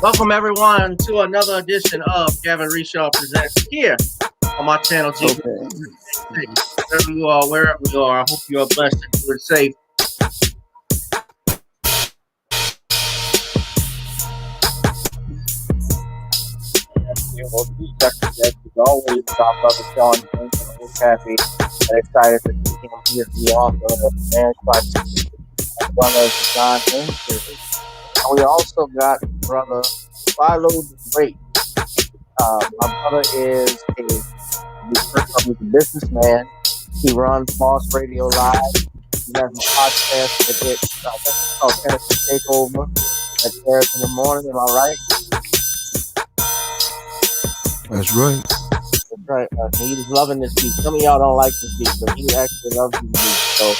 Welcome everyone to another edition of Gavin Reshaw Presents here on my channel G. Okay. Wherever you are, I hope you are blessed and you are safe. As always, our brother Shawn James and Old Happy and excited to see him. He is the author of Man's Crisis as well as the John James series. And we also got brother Phelo The Great. My brother is he's a businessman. He runs Boss Radio Live. He has a podcast that I think it's called Tennessee Takeover that airs in the morning. Am I right? That's right. That's right. He's loving this beat. Some of y'all don't like this beat, but he actually loves this beat. So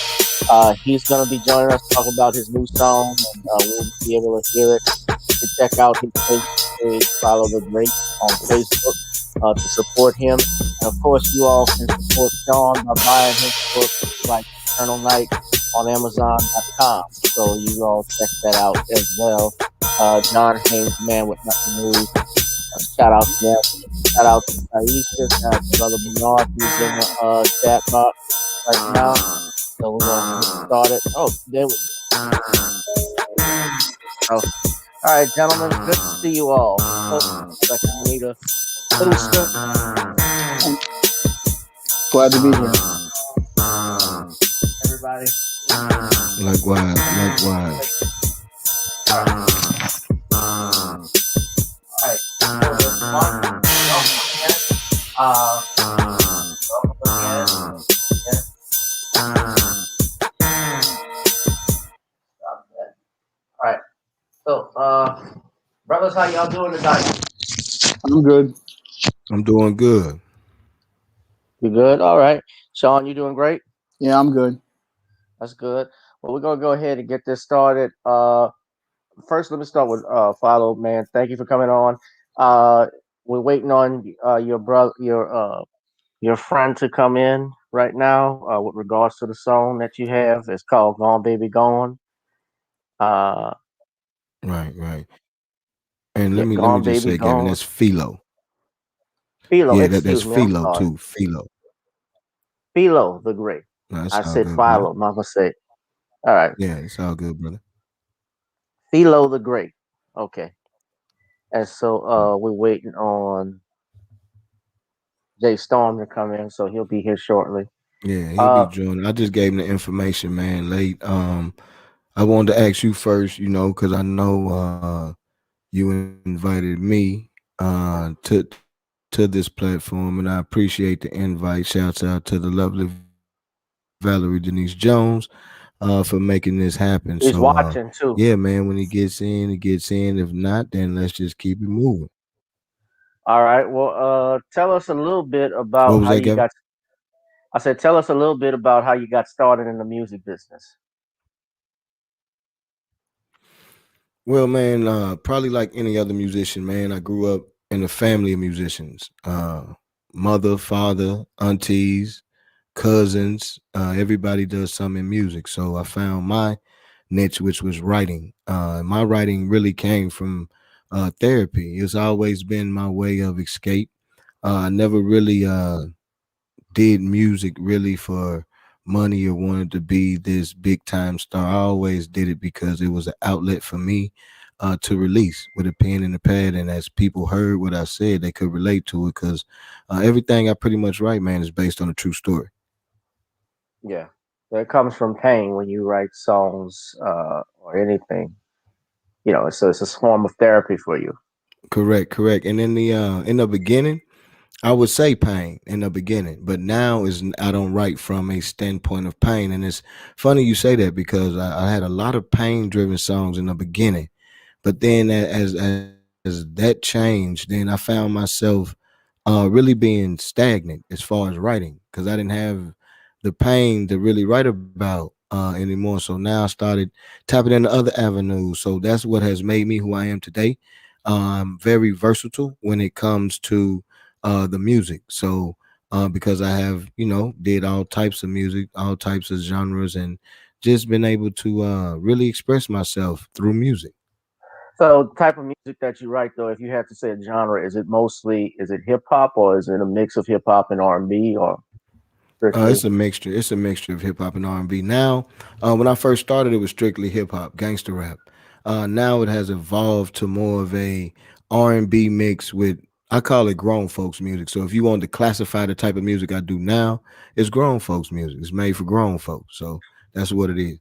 he's going to be joining us to talk about his new song, and we'll be able to hear it. You can check out his Facebook page, Phelo The Great, on Facebook to support him. And of course, you all can support Shawn by buying his book, like Eternal Night, on Amazon.com. So you all check that out as well. John Haynes, Man with Nothing to Lose. Shout out to them. Shout out to Aisha. Shout out to Brother Bernard, who's in the chat box right now. So we're going to get started. Oh, there we go. Oh. All right, gentlemen, good to see you all. Like we need a little strip. Glad to be here. Everybody. Likewise. Alright. So, brothers, how y'all doing tonight? I'm good. I'm doing good. You good? All right. Shawn, you doing great? Yeah, I'm good. That's good. Well, we're gonna go ahead and get this started. First, let me start with Phelo, man. Thank you for coming on. We're waiting on your friend to come in right now with regards to the song that you have. It's called "Gone Baby Gone." Right. And Yeah, let me "Gone just Baby say, Gavin, Gone." that's Phelo. Phelo, Yeah, that's excuse me, I'm Phelo sorry. too. Phelo. Phelo the Great. No, I that's all said good, brother. Philo, my mistake. All right, Yeah, it's all good, brother. Phelo the Great. Okay, and so we're waiting on Jay Storm to come in, so he'll be here shortly. Yeah, he'll be Uh, joining. I just gave him the information, man, late. I wanted to ask you first, because I know you invited me to this platform, and I appreciate the invite. Shouts out to the lovely Valerie Denise Jones for making this happen. he's So watching too. yeah, man, when he gets in, he gets in. If not, then let's just keep it moving. All right. Well, tell us a little bit What about was how that, you Gavin? got. I said, tell us a little bit about how you got started in the music business. Well, man, probably like any other musician, man. I grew up in a family of musicians. Mother, father, aunties, cousins, everybody does something in music. So I found my niche, which was writing. My writing really came from therapy. It's always been my way of escape. I never really did music really for money or wanted to be this big time star. I always did it because it was an outlet for me to release with a pen and a pad. And as people heard what I said, they could relate to it because everything I pretty much write, man, is based on a true story. Yeah, so it comes from pain when you write songs or anything. So it's a form of therapy for you. Correct. And in the beginning, I would say pain in the beginning, but now is I don't write from a standpoint of pain. And it's funny you say that because I had a lot of pain driven songs in the beginning, but then as that changed, then I found myself really being stagnant as far as writing because I didn't have the pain to really write about anymore. So now I started tapping into other avenues. So that's what has made me who I am today. Very versatile when it comes to the music. So because I have did all types of music, all types of genres, and just been able to really express myself through music. So, the type of music that you write, though, if you had to say a genre, is it hip hop or is it a mix of hip hop and R&B or strictly? It's a mixture. It's a mixture of hip hop and R&B. Now, when I first started, it was strictly hip hop, gangster rap. Now it has evolved to more of a R&B mix with, I call it grown folks music. So if you want to classify the type of music I do now, it's grown folks music. It's made for grown folks. So that's what it is.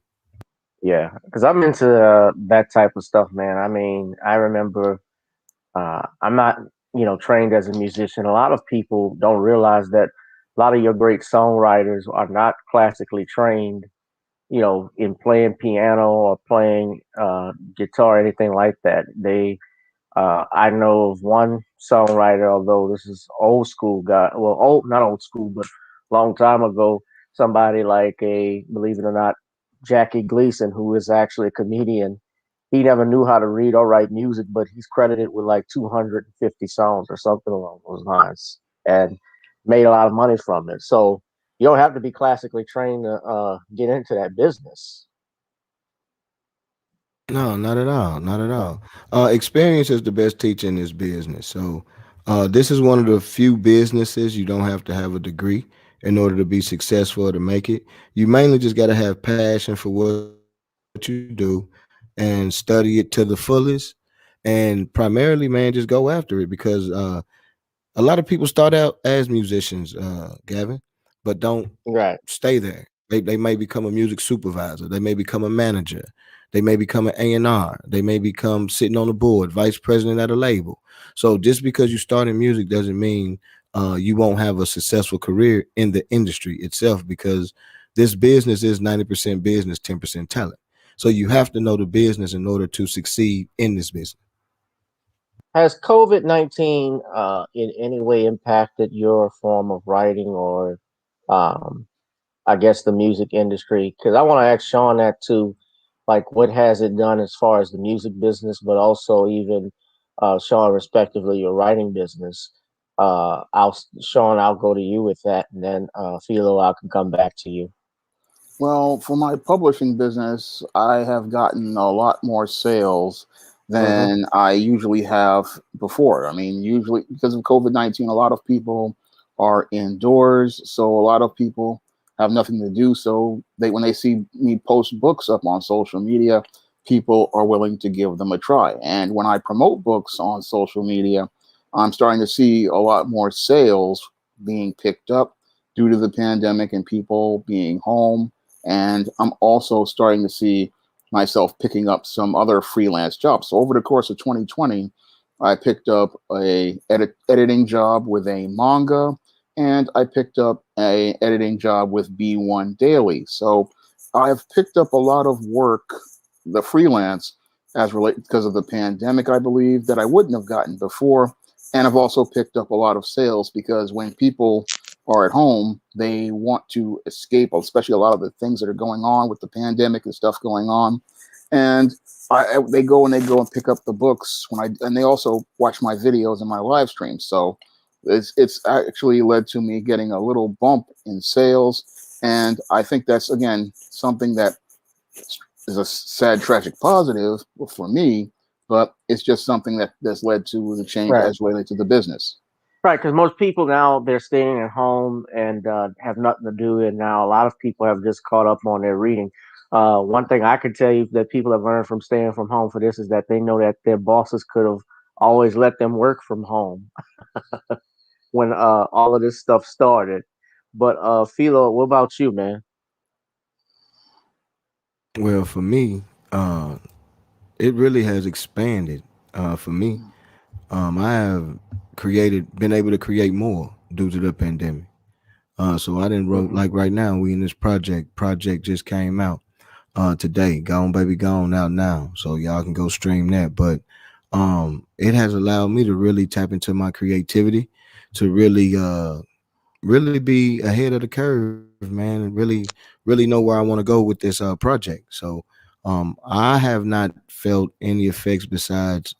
Yeah, because I'm into that type of stuff, man. I mean, I remember I'm not, trained as a musician. A lot of people don't realize that a lot of your great songwriters are not classically trained, in playing piano or playing guitar, anything like that. I know of one songwriter, although this is old school guy. Well, old, not old school, but long time ago. Somebody like believe it or not, Jackie Gleason, who is actually a comedian. He never knew how to read or write music, but he's credited with like 250 songs or something along those lines, and made a lot of money from it. So you don't have to be classically trained to get into that business. No, not at all. Not at Uh, all. Experience is the best teacher in this business. So, this is one of the few businesses you don't have to have a degree in order to be successful or to make it. You mainly just got to have passion for what you do and study it to the fullest. And primarily, man, just go after it because a lot of people start out as musicians, Gavin, but don't right. stay there. They may become a music supervisor. They may become a manager. They may become an A&R. They may become sitting on the board, vice president at a label. So just because you start in music doesn't mean you won't have a successful career in the industry itself because this business is 90% business, 10% talent. So you have to know the business in order to succeed in this business. Has COVID-19 in any way impacted your form of writing or, um, I guess, the music industry? Because I want to ask Sean that too. Like, what has it done as far as the music business, but also even Sean, respectively, your writing business? Sean, I'll go to you with that, and then Philo, I can come back to you. Well, for my publishing business, I have gotten a lot more sales Hmm. than I usually have before. I mean, usually because of COVID-19, a lot of people are indoors, so a lot of people have nothing to do. So when they see me post books up on social media, people are willing to give them a try. And when I promote books on social media, I'm starting to see a lot more sales being picked up due to the pandemic and people being home, and I'm also starting to see myself picking up some other freelance jobs. So over the course of 2020, I picked up a editing job with a manga, and I picked up a editing job with B1 Daily. So I've picked up a lot of work, the freelance, as related because of the pandemic, I believe, that I wouldn't have gotten before. And I've also picked up a lot of sales because when people are at home, they want to escape, especially a lot of the things that are going on with the pandemic and stuff going on. And they go and pick up the books and they also watch my videos and my live streams. So it's actually led to me getting a little bump in sales. And I think that's, again, something that is a sad, tragic positive for me, but it's just something that's led to the change Right. as related to the business. Right, because most people now they're staying at home and have nothing to do, and now a lot of people have just caught up on their reading. One thing I can tell you that people have learned from staying from home for this is that they know that their bosses could have always let them work from home when all of this stuff started. But Philo, what about you, man? Well, for me, it really has expanded. For me, I have been able to create more due to the pandemic. So I didn't wrote Hmm. like right now we in this project. Project just came out today. Gone baby gone out now. So y'all can go stream that. But it has allowed me to really tap into my creativity, to really be ahead of the curve, man, and really know where I want to go with this project. So I have not felt any effects besides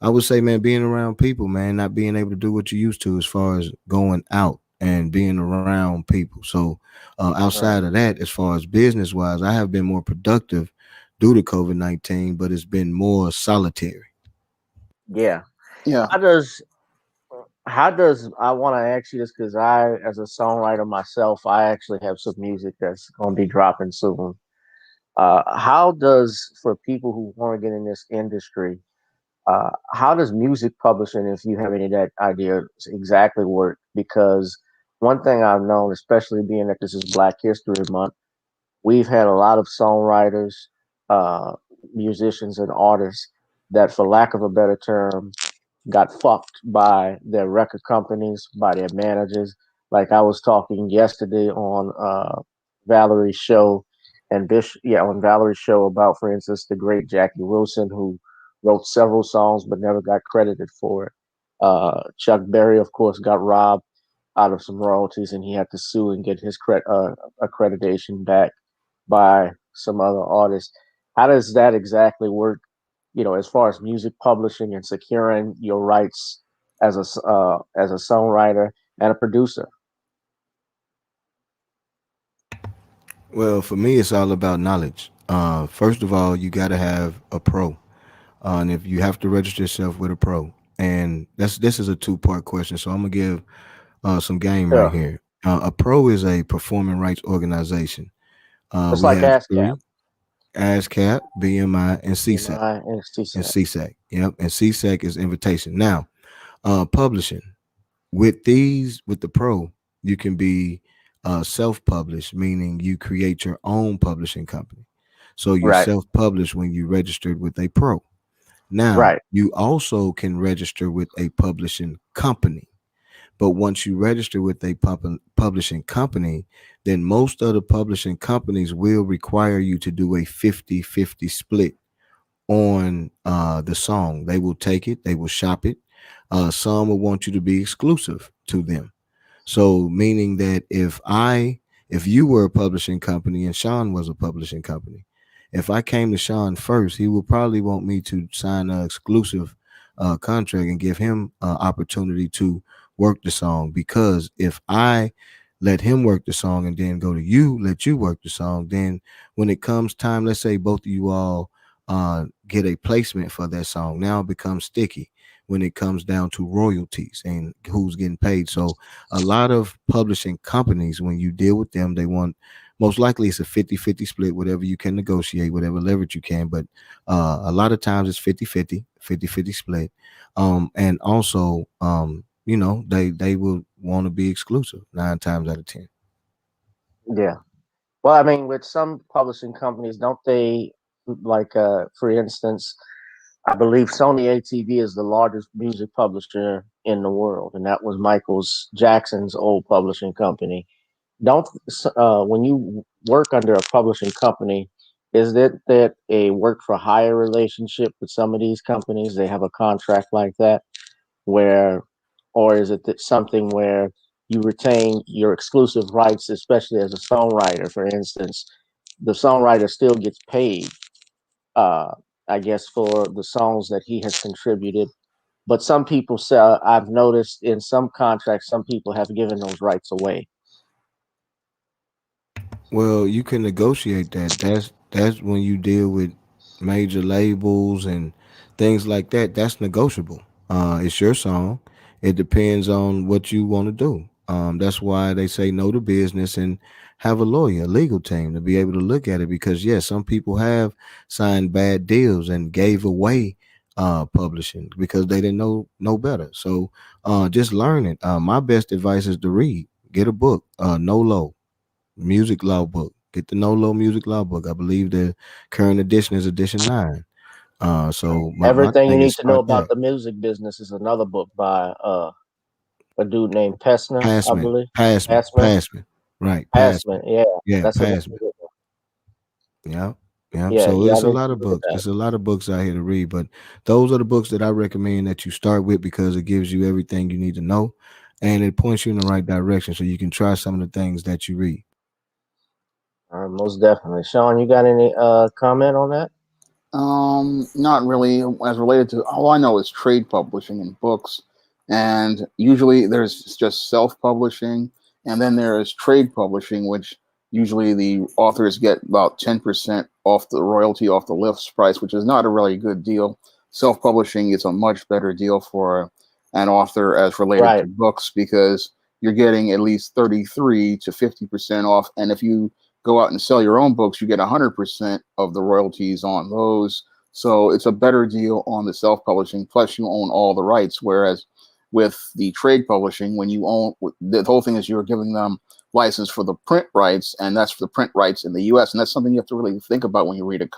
I would say, man, being around people, man, not being able to do what you used to as far as going out and being around people. So outside Right. of that, as far as business wise, I have been more productive due to COVID-19, but it's been more solitary. Yeah. Yeah. How does I want to ask you this because I, as a songwriter myself, I actually have some music that's going to be dropping soon. How does for people who want to get in this industry, how does music publishing, if you have any of that idea, exactly work? Because one thing I've known, especially being that this is Black History Month, we've had a lot of songwriters, uh, musicians, and artists that, for lack of a better term, got fucked by their record companies, by their managers. Like I was talking yesterday on Valerie's show, and on Valerie's show about, for instance, the great Jackie Wilson, who wrote several songs but never got credited for it. Chuck Berry, of course, got robbed out of some royalties, and he had to sue and get his accreditation back by some other artists. How does that exactly work? As far as music publishing and securing your rights as a songwriter and a producer. Well, for me, it's all about knowledge. First of all, you got to have a pro, and if you have to register yourself with a pro, and this is a two-part question, so I'm gonna give some game right Sure. here. A pro is a performing rights organization. Just We like have ASCAP, three: ASCAP, BMI, and CSEC. BMI, and And CSAC. CSEC, yep, and CSEC is invitation. Now, publishing with the pro, you can be self-published, meaning you create your own publishing company. So you're Right, self-published when you registered with a pro. Now, right, you also can register with a publishing company. But once you register with a publishing company, then most of the publishing companies will require you to do a 50-50 split on the song. They will take it, they will shop it. Some will want you to be exclusive to them. So meaning that if you were a publishing company and Shawn was a publishing company, if I came to Shawn first, he would probably want me to sign an exclusive contract and give him opportunity to work the song. Because if I let him work the song and then go to you, let you work the song, then when it comes time, let's say both of you all get a placement for that song, now it becomes sticky when it comes down to royalties and who's getting paid. So a lot of publishing companies, when you deal with them, they want, most likely it's a 50-50 split, whatever you can negotiate, whatever leverage you can. But a lot of times it's 50-50 split. And also, they will want to be exclusive 9 times out of 10. yeah. Well, I mean, with some publishing companies, don't they, like, for instance, I believe Sony ATV is the largest music publisher in the world, and that was Michael's Jackson's old publishing company. Don't When you work under a publishing company, is that a work for hire relationship with some of these companies? They have a contract like that, where, or is it that something where you retain your exclusive rights, especially as a songwriter? For instance, the songwriter still gets paid, uh, I guess, for the songs that he has contributed. But some people say, I've noticed in some contracts, some people have given those rights away. Well, you can negotiate that. That's when you deal with major labels and things like that. That's negotiable. It's your song. It depends on what you want to do. That's why they say know the business and have a lawyer, a legal team to be able to look at it. Because yes, some people have signed bad deals and gave away publishing because they didn't know better. So just learn it. My best advice is to read. Get a book. No low music law book. Get the No Low music law book. I believe the current edition is edition 9. So my Everything you thing is need to know start about that. the music business is another book by a dude named Pessner, I Passman, believe. passman, Passman. passman. Right, Passman. passman. Yeah, Yeah, that's another passman. good one. Yeah. Yeah. Yeah, So y'all it's a need lot to of look at books. that. It's a lot of books out here to read, but those are the books that I recommend that you start with because it gives you everything you need to know and it points you in the right direction so you can try some of the things that you read. Most definitely. Sean, you got any comment on that? Not really as related to. All I know is trade publishing and books, and usually there's just self-publishing, and then there is trade publishing, which Usually, the authors get about 10% off the royalty off the list price, which is not a really good deal. Self publishing is a much better deal for an author as related to Right. books because you're getting at least 33 to 50% off. And if you go out and sell your own books, you get 100% of the royalties on those. So it's a better deal on the self publishing. Plus, you own all the rights. Whereas with the trade publishing, when you own the whole thing is you're giving them license for the print rights, and that's for the print rights in the U.S. And that's something you have to really think about when you read a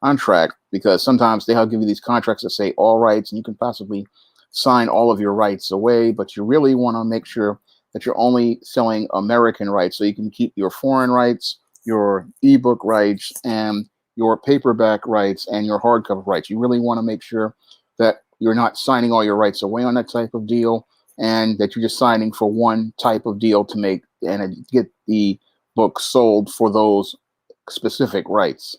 contract, because sometimes they'll give you these contracts that say all rights, and you can possibly sign all of your rights away, but you really want to make sure that you're only selling American rights, so you can keep your foreign rights, your ebook rights, and your paperback rights and your hardcover rights. You really want to make sure that you're not signing all your rights away on that type of deal, and that you're just signing for one type of deal to make and get the book sold for those specific rights.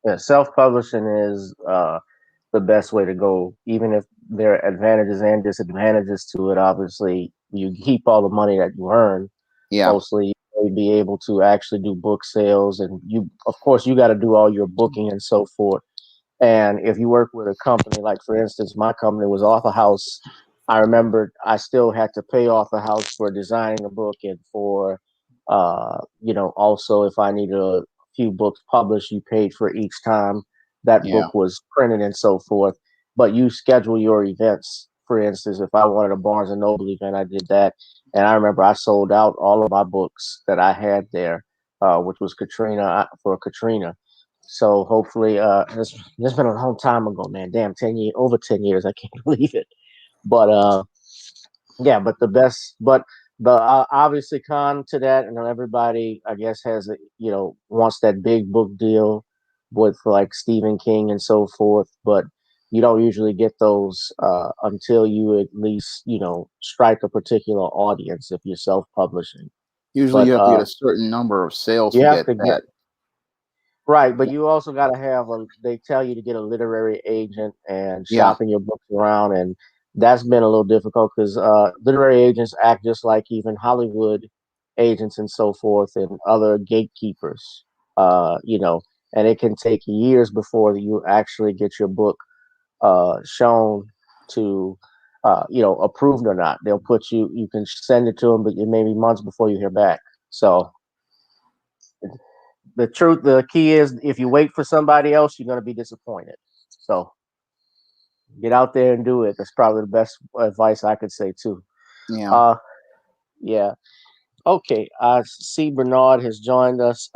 Yeah, self-publishing is the best way to go, even if there are advantages and disadvantages to it. Obviously, you keep all the money that you earn. Yeah, Mostly, you'll be able to actually do book sales, and you, of course, you got to do all your booking and so forth. And if you work with a company, like for instance, my company was Author House. I remembered I still had to pay Author House for designing a book and for, also if I needed a few books published, you paid for each time that yeah. book was printed and so forth. But you schedule your events. For instance, if I wanted a Barnes and Noble event, I did that. And I remember I sold out all of my books that I had there, which was Katrina for Katrina. So hopefully, this been a long time ago, man. Damn, 10 years, over 10 years. I can't believe it. But yeah, but the best, but the obviously con to that, and everybody, I guess, wants that big book deal with like Stephen King and so forth. But you don't usually get those until you at least strike a particular audience if you're self-publishing. Usually, But you have to get a certain number of sales you to have get to get that. right, but Yeah, you also got to have a. They tell you to get a literary agent and yeah. shopping your books around, and that's been a little difficult because literary agents act just like even Hollywood agents and so forth, and other gatekeepers. You know, and it can take years before you actually get your book shown to, approved or not. They'll put you. You can send it to them, but it may be months before you hear back. So the key is if you wait for somebody else, you're going to be disappointed. So get out there and do it. That's probably the best advice I could say too. Yeah. Uh, yeah. Okay. I see Bernard has joined us.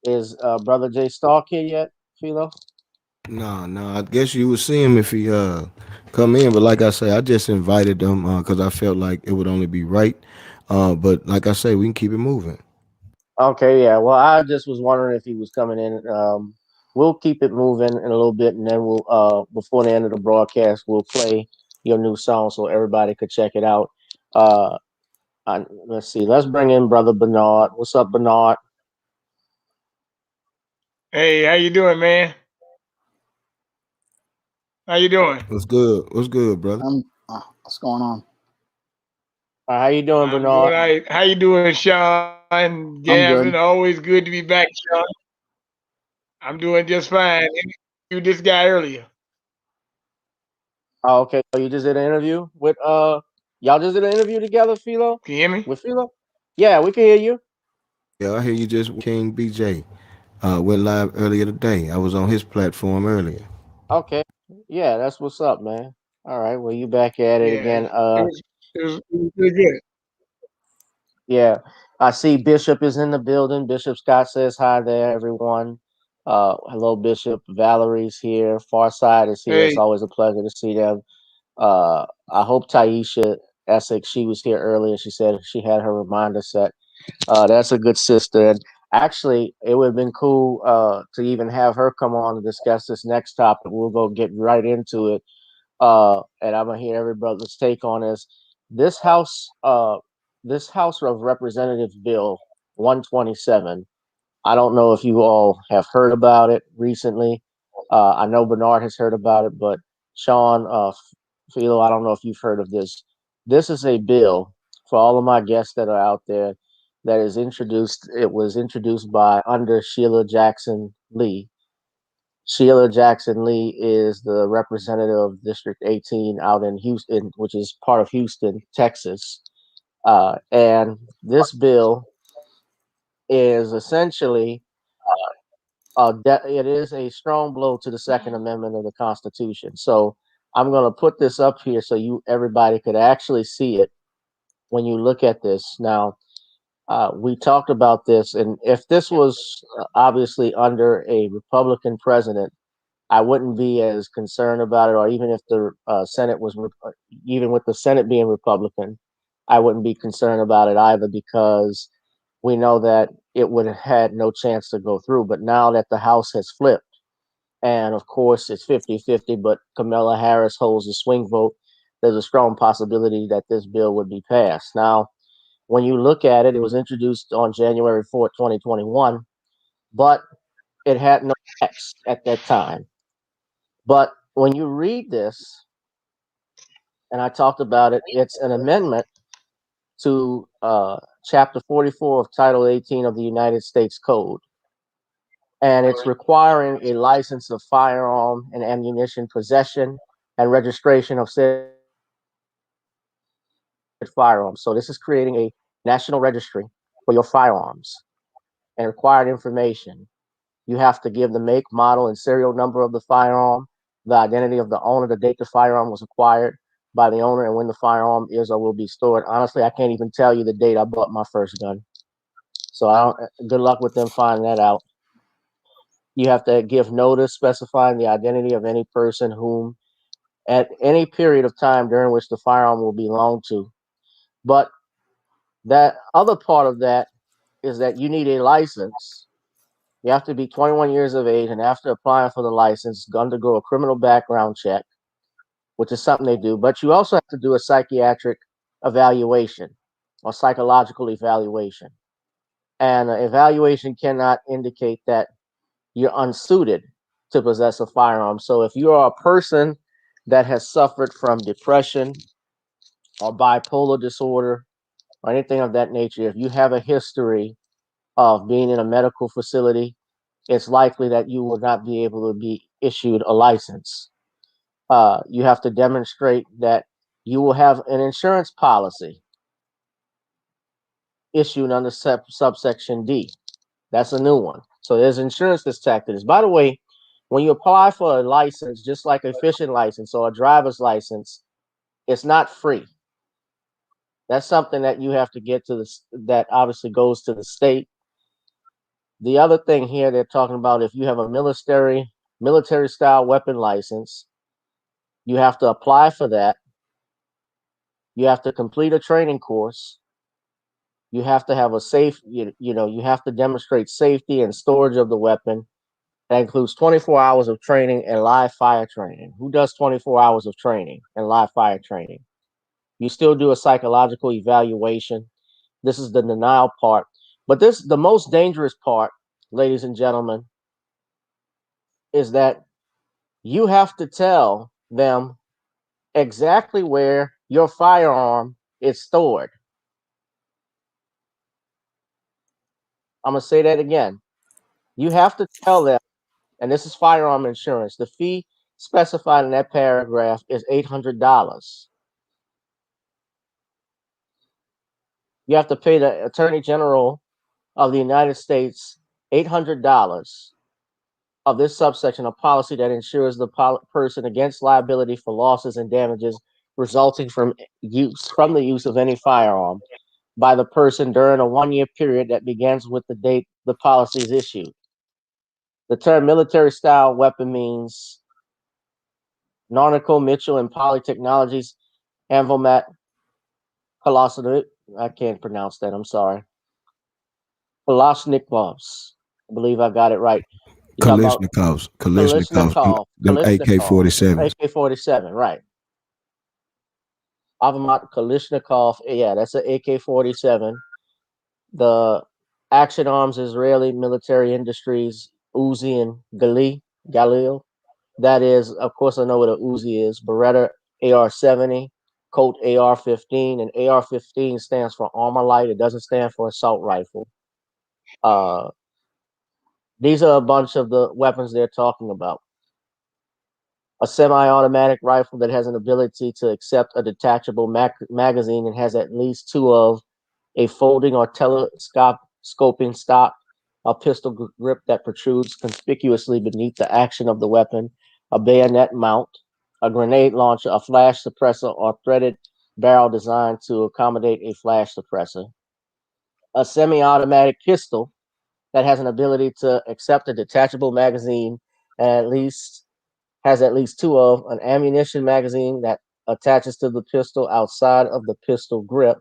Is brother Jay Stark here yet, Philo? No, no. I guess you would see him if he come in, but like I say, I just invited them because I felt like it would only be right. But like I say, we can keep it moving. Okay. Yeah. Well, I just was wondering if he was coming in. We'll keep it moving in a little bit, and then we'll before the end of the broadcast, we'll play your new song so everybody could check it out. Uh, let's see. Let's bring in brother Bernard. What's up, Bernard? Hey, how you doing, man? How you doing? What's good? What's good, brother? What's going on? How you doing, I'm doing all Bernard? right. How you doing, Sean? I'm Gavin, good. always good to be back, Sean. I'm doing just fine. You this guy earlier. Oh, okay. So you just did an interview with y'all just did an interview together, Philo? Can you hear me? With Philo? Yeah, we can hear you. Yeah, I hear you just King BJ went live earlier today. I was on his platform earlier. Okay. Yeah, that's what's up, man. All right. Well, you back at it Yeah, again. it was pretty good. Yeah. I see Bishop is in the building. Bishop Scott says hi there, everyone. Hello, Bishop. Valerie's here. Farside is here. It's Hey, always a pleasure to see them. I hope Taisha Essex, she was here earlier. She said she had her reminder set. That's a good sister. And actually, it would have been cool to even have her come on to discuss this next topic. We'll go get right into it. And I'm gonna hear every brother's take on this. This House, uh, this House of Representatives Bill 127. I don't know if you all have heard about it recently. I know Bernard has heard about it, but Sean, Philo, I don't know if you've heard of this. This is a bill for all of my guests that are out there. that is introduced. It was introduced by under Sheila Jackson Lee. Sheila Jackson Lee is the representative of District 18 out in Houston, which is part of Houston, Texas. And this bill is essentially it is a strong blow to the Second Amendment of the Constitution. So I'm going to put this up here so you everybody could actually see it when you look at this. Now, we talked about this, and if this was obviously under a Republican president, I wouldn't be as concerned about it, or even if the Senate was, even with the Senate being Republican, I wouldn't be concerned about it either because we know that it would have had no chance to go through. But now that the House has flipped, and of course it's 50-50, but Kamala Harris holds a swing vote, there's a strong possibility that this bill would be passed. Now, when you look at it, it was introduced on January 4th, 2021, but it had no text at that time. But when you read this, and I talked about it, it's an amendment to Chapter 44 of Title 18 of the United States Code. And it's requiring a license of firearm and ammunition possession and registration of said firearms. So this is creating a national registry for your firearms and required information. You have to give the make, model, and serial number of the firearm, the identity of the owner, the date the firearm was acquired by the owner, and when the firearm is or will be stored. Honestly, I can't even tell you the date I bought my first gun. So I don't. Good luck with them finding that out. You have to give notice specifying the identity of any person whom, at any period of time during which the firearm will belong to. But that other part of that is that you need a license. You have to be 21 years of age, and after applying for the license, undergo a criminal background check, which is something they do. But you also have to do a psychiatric evaluation or psychological evaluation. And an evaluation cannot indicate that you're unsuited to possess a firearm. So if you are a person that has suffered from depression or bipolar disorder or anything of that nature, if you have a history of being in a medical facility, it's likely that you will not be able to be issued a license. You have to demonstrate that you will have an insurance policy issued under subsection D. That's a new one. So there's insurance that's tacked to this. By the way, when you apply for a license, just like a fishing license or a driver's license, it's not free. That's something that you have to get to the that obviously goes to the state. The other thing here they're talking about, if you have a military style weapon license, you have to apply for that. You have to complete a training course. You have to have a you have to demonstrate safety and storage of the weapon. That includes 24 hours of training and live fire training. Who does 24 hours of training and live fire training? You still do a psychological evaluation. This is the denial part. But the most dangerous part, ladies and gentlemen, is that you have to tell them exactly where your firearm is stored. I'm going to say that again. You have to tell them, and this is firearm insurance. The fee specified in that paragraph is $800. You have to pay the Attorney General of the United States $800 of this subsection of policy that insures the person against liability for losses and damages resulting from the use of any firearm by the person during a 1 year period that begins with the date the policy is issued. The term military style weapon means Narnico, Mitchell, and Poly Technologies, Anvomat, Kolosnik. I can't pronounce that. I'm sorry. Kalashnikovs. I believe I got it right. You talk about Kalishnikovs, them Kalishnikov, AK-47s. AK-47, right? Avamat Kalishnikov. Yeah, that's an AK-47. The Action Arms Israeli Military Industries Uzi and Galil. That is, of course, I know what a Uzi is. Beretta AR-70. Colt AR-15, and AR-15 stands for Armor Light. It doesn't stand for assault rifle. Uh, these are a bunch of the weapons they're talking about. A semi-automatic rifle that has an ability to accept a detachable magazine and has at least two of a folding or telescoping stock, a pistol grip that protrudes conspicuously beneath the action of the weapon, a bayonet mount, a grenade launcher, a flash suppressor, or threaded barrel designed to accommodate a flash suppressor, a semi-automatic pistol that has an ability to accept a detachable magazine and has at least two of an ammunition magazine that attaches to the pistol outside of the pistol grip,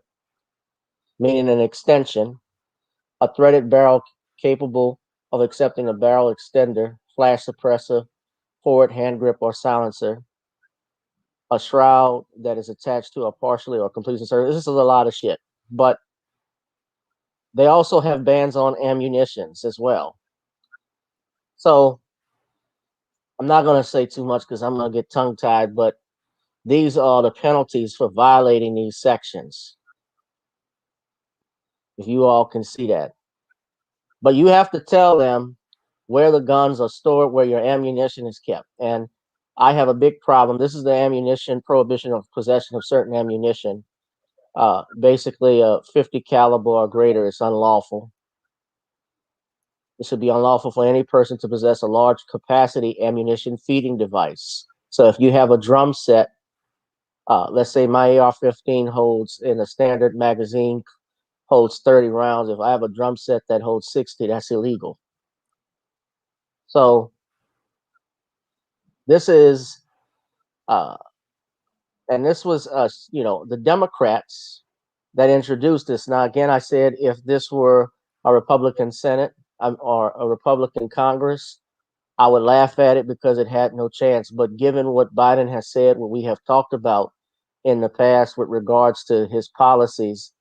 meaning an extension, a threaded barrel capable of accepting a barrel extender, flash suppressor, forward hand grip or silencer, a shroud that is attached to a partially or completely inserted. This is a lot of shit. But they also have bans on ammunitions as well. So I'm not going to say too much because I'm going to get tongue tied, but these are the penalties for violating these sections. If you all can see that. But you have to tell them where the guns are stored, where your ammunition is kept. And I have a big problem. This is the ammunition prohibition of possession of certain ammunition. Basically, a 50 caliber or greater is unlawful. It should be unlawful for any person to possess a large capacity ammunition feeding device. So if you have a drum set, let's say my AR-15 holds in a standard magazine holds 30 rounds. If I have a drum set that holds 60, that's illegal. So this is, and this was, the Democrats that introduced this. Now, again, I said if this were a Republican Senate or a Republican Congress, I would laugh at it because it had no chance. But given what Biden has said, what we have talked about in the past with regards to his policies,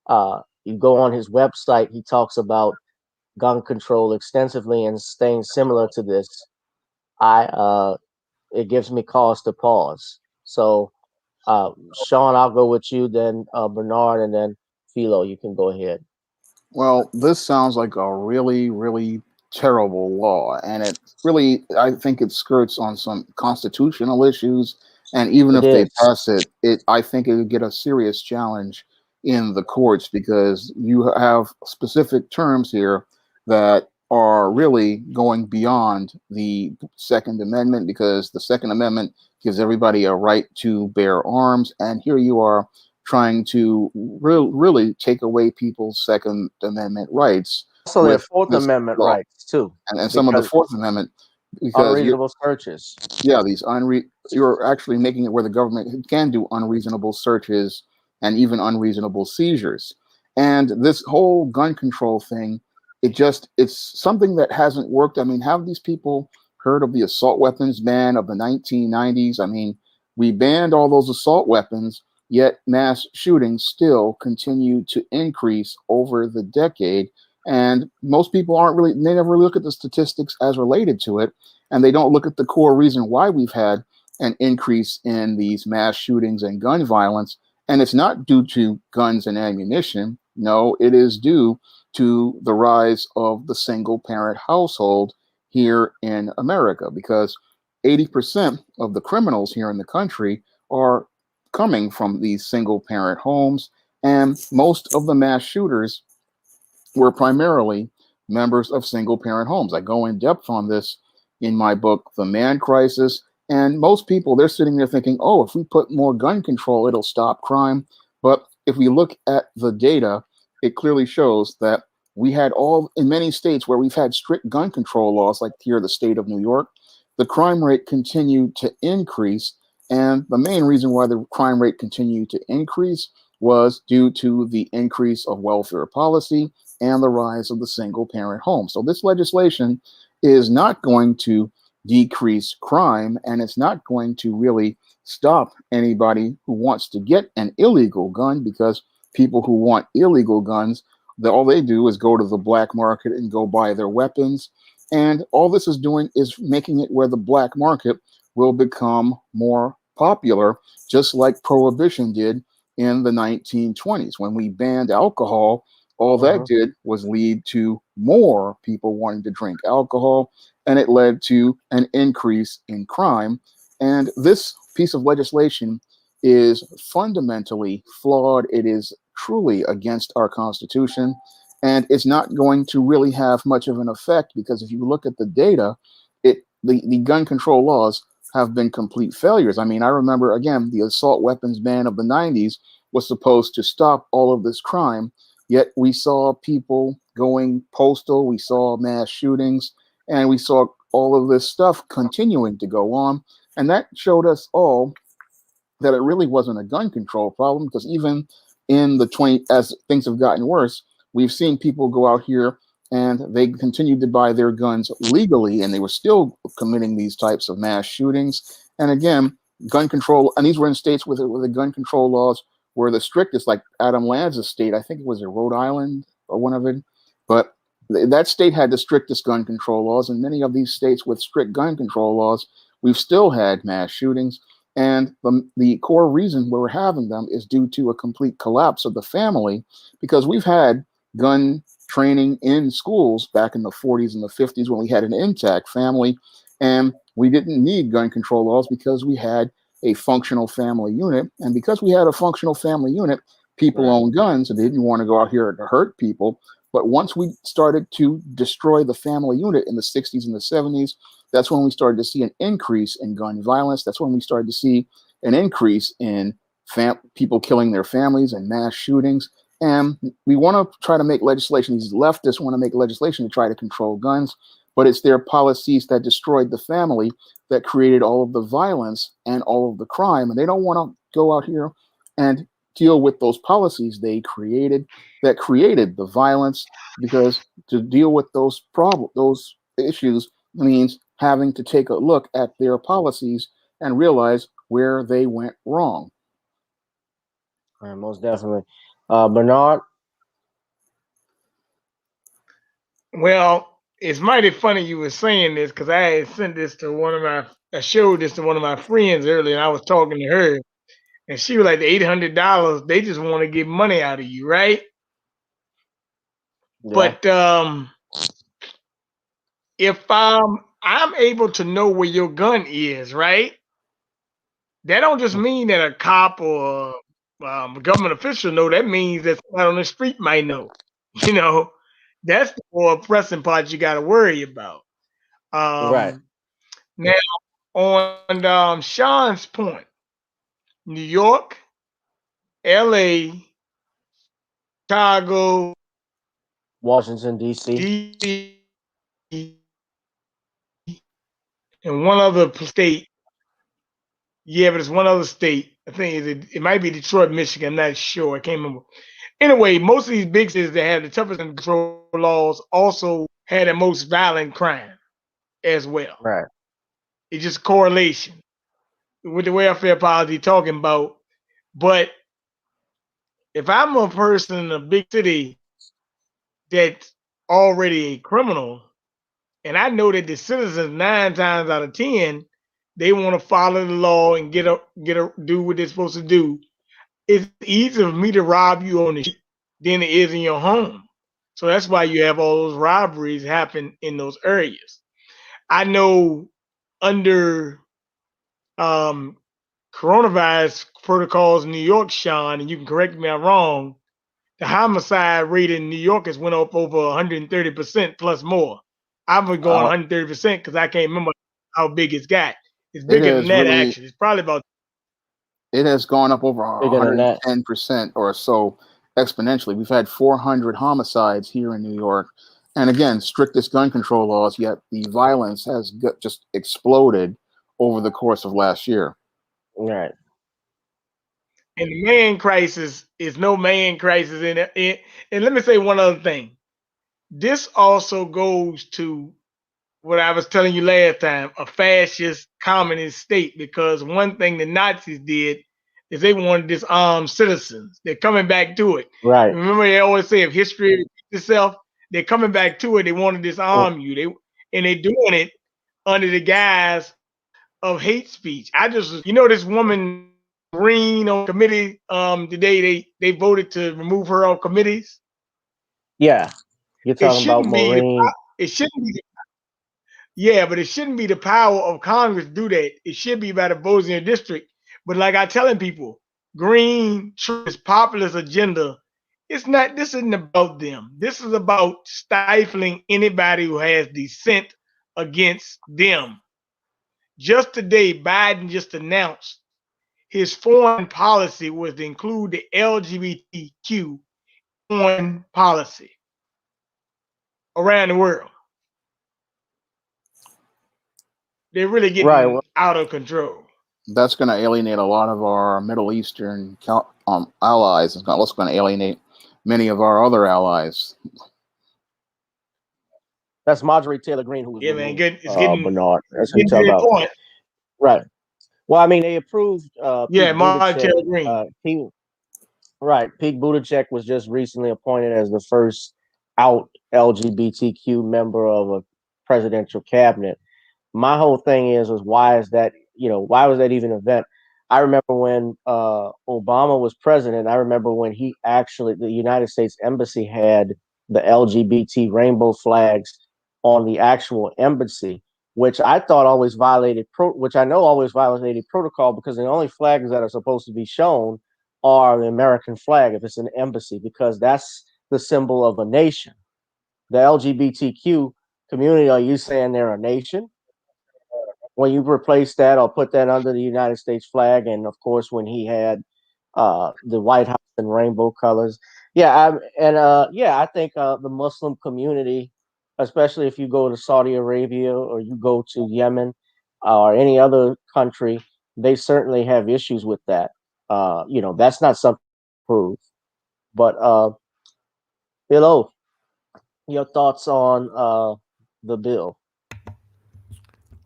you go on his website, he talks about gun control extensively and staying similar to this. It gives me cause to pause. So, Shawn, I'll go with you, then Bernard, and then Phelo. You can go ahead. Well, this sounds like a really, really terrible law, and it really, I think it skirts on some constitutional issues. And even It if they is. pass it, I think it would get a serious challenge in the courts because you have specific terms here that are really going beyond the Second Amendment because the Second Amendment gives everybody a right to bear arms, and here you are trying to really take away people's Second Amendment rights Also, their with Fourth this Amendment law, rights too, and some of the because Fourth Amendment, because unreasonable searches. yeah, you're actually making it where the government can do unreasonable searches and even unreasonable seizures. And this whole gun control thing, it's something that hasn't worked. I mean, have these people heard of the assault weapons ban of the 1990s? I mean, we banned all those assault weapons, yet mass shootings still continue to increase over the decade. And most people they never look at the statistics as related to it, and they don't look at the core reason why we've had an increase in these mass shootings and gun violence. And it's not due to guns and ammunition. No, it is due to the rise of the single parent household here in America because 80% of the criminals here in the country are coming from these single parent homes. And most of the mass shooters were primarily members of single parent homes. I go in depth on this in my book, The Man Crisis. And most people, they're sitting there thinking, oh, if we put more gun control, it'll stop crime. But if we look at the data, it clearly shows that we had in many states where we've had strict gun control laws, like here, the state of New York, the crime rate continued to increase. And the main reason why the crime rate continued to increase was due to the increase of welfare policy and the rise of the single parent home. So this legislation is not going to decrease crime, and it's not going to really stop anybody who wants to get an illegal gun because people who want illegal guns, all they do is go to the black market and go buy their weapons. And all this is doing is making it where the black market will become more popular, just like prohibition did in the 1920s. When we banned alcohol, all that Mhm. did was lead to more people wanting to drink alcohol, and it led to an increase in crime. And this piece of legislation is fundamentally flawed. It is truly against our Constitution, and it's not going to really have much of an effect because if you look at the data, the gun control laws have been complete failures. I mean, I remember again the assault weapons ban of the 90s was supposed to stop all of this crime, yet we saw people going postal, we saw mass shootings, and we saw all of this stuff continuing to go on. And that showed us all that it really wasn't a gun control problem because even in the 20 as things have gotten worse, we've seen people go out here and they continued to buy their guns legally and they were still committing these types of mass shootings. And again, gun control, and these were in states where the gun control laws were the strictest, like Adam Lanza's state. I think it was in Rhode Island or one of it, but that state had the strictest gun control laws, and many of these states with strict gun control laws, we've still had mass shootings. And the core reason we're having them is due to a complete collapse of the family because we've had gun training in schools back in the 40s and the 50s when we had an intact family. And we didn't need gun control laws because we had a functional family unit. And because we had a functional family unit, people Right. owned guns and they didn't want to go out here to hurt people. But once we started to destroy the family unit in the 60s and the 70s, that's when we started to see an increase in gun violence. That's when we started to see an increase in people killing their families and mass shootings. And we want to try to make legislation. These leftists want to make legislation to try to control guns, but it's their policies that destroyed the family that created all of the violence and all of the crime. And they don't want to go out here and deal with those policies they created that created the violence because to deal with those problems, those issues means having to take a look at their policies and realize where they went wrong. Most definitely. Bernard. Well, it's mighty funny you were saying this because I had sent this to one of my, I showed this to one of my friends earlier, and I was talking to her, and she was like, the $800, they just want to get money out of you, right? Yeah. But if I'm able to know where your gun is, right? That don't just mean that a cop or a government official know. That means that somebody on the street might know. You know, that's the more pressing part you got to worry about. Right. Now, on Sean's point, New York, L.A., Chicago, Washington D.C. D.C., and one other state. Yeah, but it's one other state. I think it might be Detroit, Michigan. I'm not sure. I can't remember. Anyway, most of these big cities that have the toughest gun control laws also had the most violent crime as well. Right. It's just correlation with the welfare policy talking about. But if I'm a person in a big city that's already a criminal, and I know that the citizens 9 times out of 10 they want to follow the law and do what they're supposed to do. It's easier for me to rob you on the street than it is in your home. So that's why you have all those robberies happen in those areas. I know under um, coronavirus protocols in New York, Sean, and you can correct me if I'm wrong, the homicide rate in New York has went up over 130% plus more. I'm going Uh, 130% because I can't remember how big it's got. It's it bigger than has that really actually. It's probably about it has gone up over Bigger than that. 110% or so exponentially. We've had 400 homicides here in New York. And again, strictest gun control laws, yet the violence has just exploded over the course of last year. Right. and the man crisis is no man crisis in it. And let me say one other thing. This also goes to what I was telling you last time, a fascist communist state, because one thing the Nazis did is they wanted to disarm citizens. They're coming back to it. Right. Remember, they always say if history repeats itself, they're coming back to it. They want to Mm. disarm you. And they're doing it under the guise of hate speech. I just, this woman Green on committee today they voted to remove her on committees. Yeah, you're It talking about shouldn't be the Maureen. it shouldn't be yeah, but it shouldn't be the power of Congress to do that. It should be by the votes in your district. But like I telling people, Green Trump's populist agenda, this isn't about them. This is about stifling anybody who has dissent against them. Just today, Biden just announced his foreign policy was to include the LGBTQ foreign policy around the world. They're really Right. Well, getting out of control. That's going to alienate a lot of our Middle Eastern allies. It's also going to alienate many of our other allies. that's Marjorie Taylor Greene who was Yeah, man, removed. Bernard. it's That's who you getting talk to the about. point. Right. Well, I mean, they approved Yeah, Pete Martin Buttigieg. Taylor Green. Right. Pete Buttigieg was just recently appointed as the first out LGBTQ member of a presidential cabinet. My whole thing is why is that, why was that even an event? I remember when Obama was president, I remember when the United States Embassy had the LGBT rainbow flags on the actual embassy, which I thought always which I know always violated protocol because the only flags that are supposed to be shown are the American flag if it's an embassy, because that's the symbol of a nation. The LGBTQ community, are you saying they're a nation? When you replace that or put that under the United States flag, and of course when he had the White House in rainbow colors, yeah, I think the Muslim community, especially if you go to Saudi Arabia or you go to Yemen or any other country, they certainly have issues with that. That's not something to prove. But Philo, your thoughts on the bill?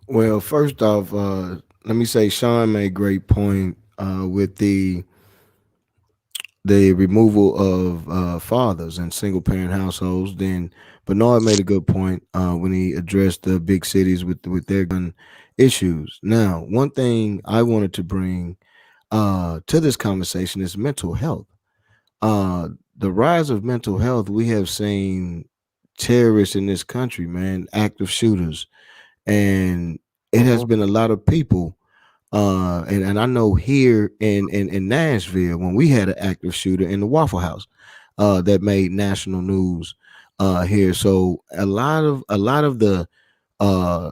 Well, first off, let me say Sean made a great point with the removal of fathers in single parent households. Then Bernard made a good point when he addressed the big cities with their gun issues. Now, one thing I wanted to bring to this conversation is mental health. Uh, the rise of mental health. We have seen terrorists in this country, man, active shooters, and it has Hmm. been a lot of people and I know here in Nashville when we had an active shooter in the Waffle House that made national news here. So a lot of the uh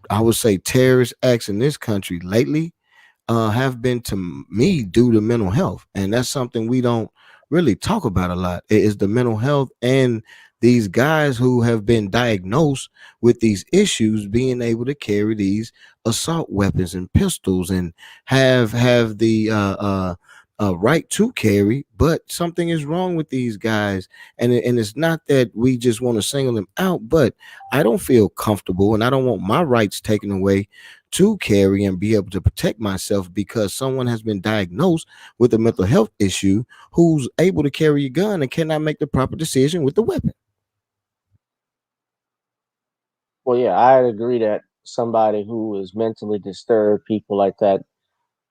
I would say terrorist acts in this country lately have been to me due to mental health, and that's something we don't really talk about a lot. It is the mental health and these guys who have been diagnosed with these issues being able to carry these assault weapons and pistols and have the right to carry, but something is wrong with these guys, and it's not that we just want to single them out, but I don't feel comfortable and I don't want my rights taken away to carry and be able to protect myself because someone has been diagnosed with a mental health issue who's able to carry a gun and cannot make the proper decision with the weapon. Well, yeah, I agree that somebody who is mentally disturbed, people like that,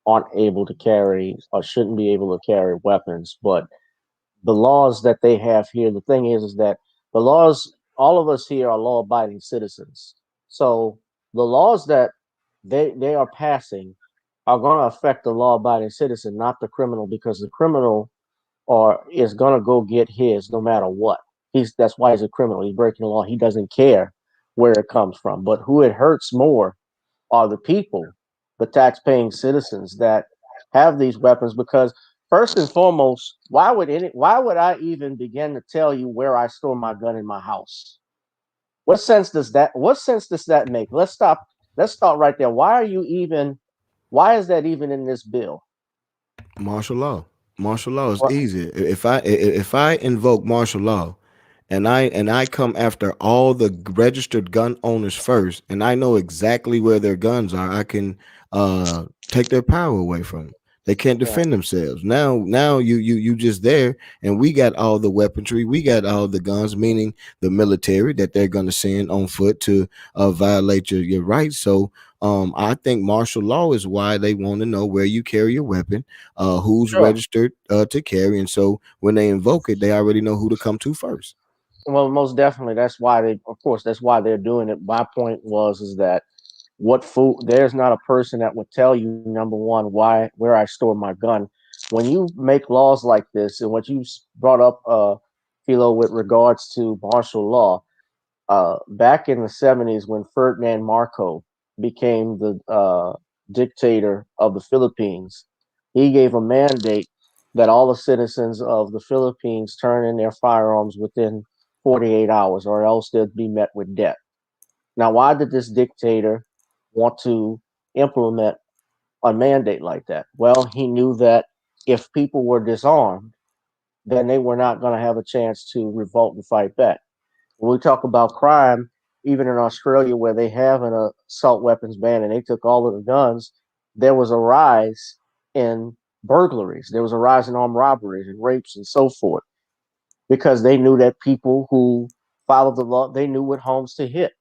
aren't able to carry or shouldn't be able to carry weapons. But the laws that they have here, the thing is that the laws, all of us here are law-abiding citizens. So the laws that they are passing are going to affect the law-abiding citizen, not the criminal, because the criminal or is going to go get his no matter what. That's why he's a criminal. He's breaking the law. He doesn't care where it comes from. But who it hurts more are the people, the tax-paying citizens that have these weapons. Because first and foremost, why would I even begin to tell you where I store my gun in my house? What sense does that make? Let's start right there. Why is that even in this bill? Martial law. Martial law is Well, easy. If I invoke martial law and I come after all the registered gun owners first, and I know exactly where their guns are, I can take their power away from them. They can't yeah. defend themselves. Now you just there, and we got all the weaponry, we got all the guns, meaning the military that they're going to send on foot to violate your rights. So I think martial law is why they want to know where you carry your weapon, who's Sure. registered to carry, and so when they invoke it, they already know who to come to first. Well, most definitely. That's why they, of course, that's why they're doing it. My point was is that what food? There's not a person that would tell you number one why where I store my gun. When you make laws like this, and what you brought up, Philo, with regards to martial law, back in the 70s when Ferdinand Marcos became the dictator of the Philippines, he gave a mandate that all the citizens of the Philippines turn in their firearms within 48 hours or else they'd be met with death. Now, why did this dictator want to implement a mandate like that? Well, he knew that if people were disarmed, then they were not going to have a chance to revolt and fight back. When we talk about crime, even in Australia, where they have an assault weapons ban and they took all of the guns, there was a rise in burglaries. There was a rise in armed robberies and rapes and so forth because they knew that people who followed the law, they knew what homes to hit.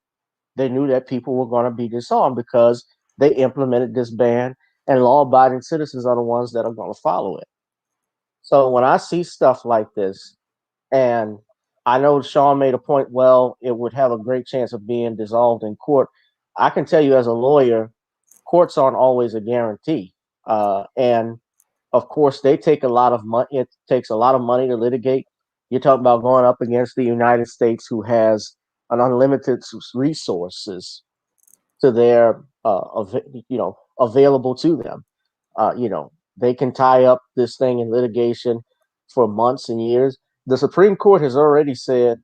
They knew that people were going to be disarmed because they implemented this ban, and law-abiding citizens are the ones that are going to follow it. So when I see stuff like this, and I know Shawn made a point, well, it would have a great chance of being dissolved in court. I can tell you as a lawyer, courts aren't always a guarantee. And of course, they take a lot of money. It takes a lot of money to litigate. You're talking about going up against the United States, who has an unlimited resources to their, available to them. They can tie up this thing in litigation for months and years. The Supreme Court has already said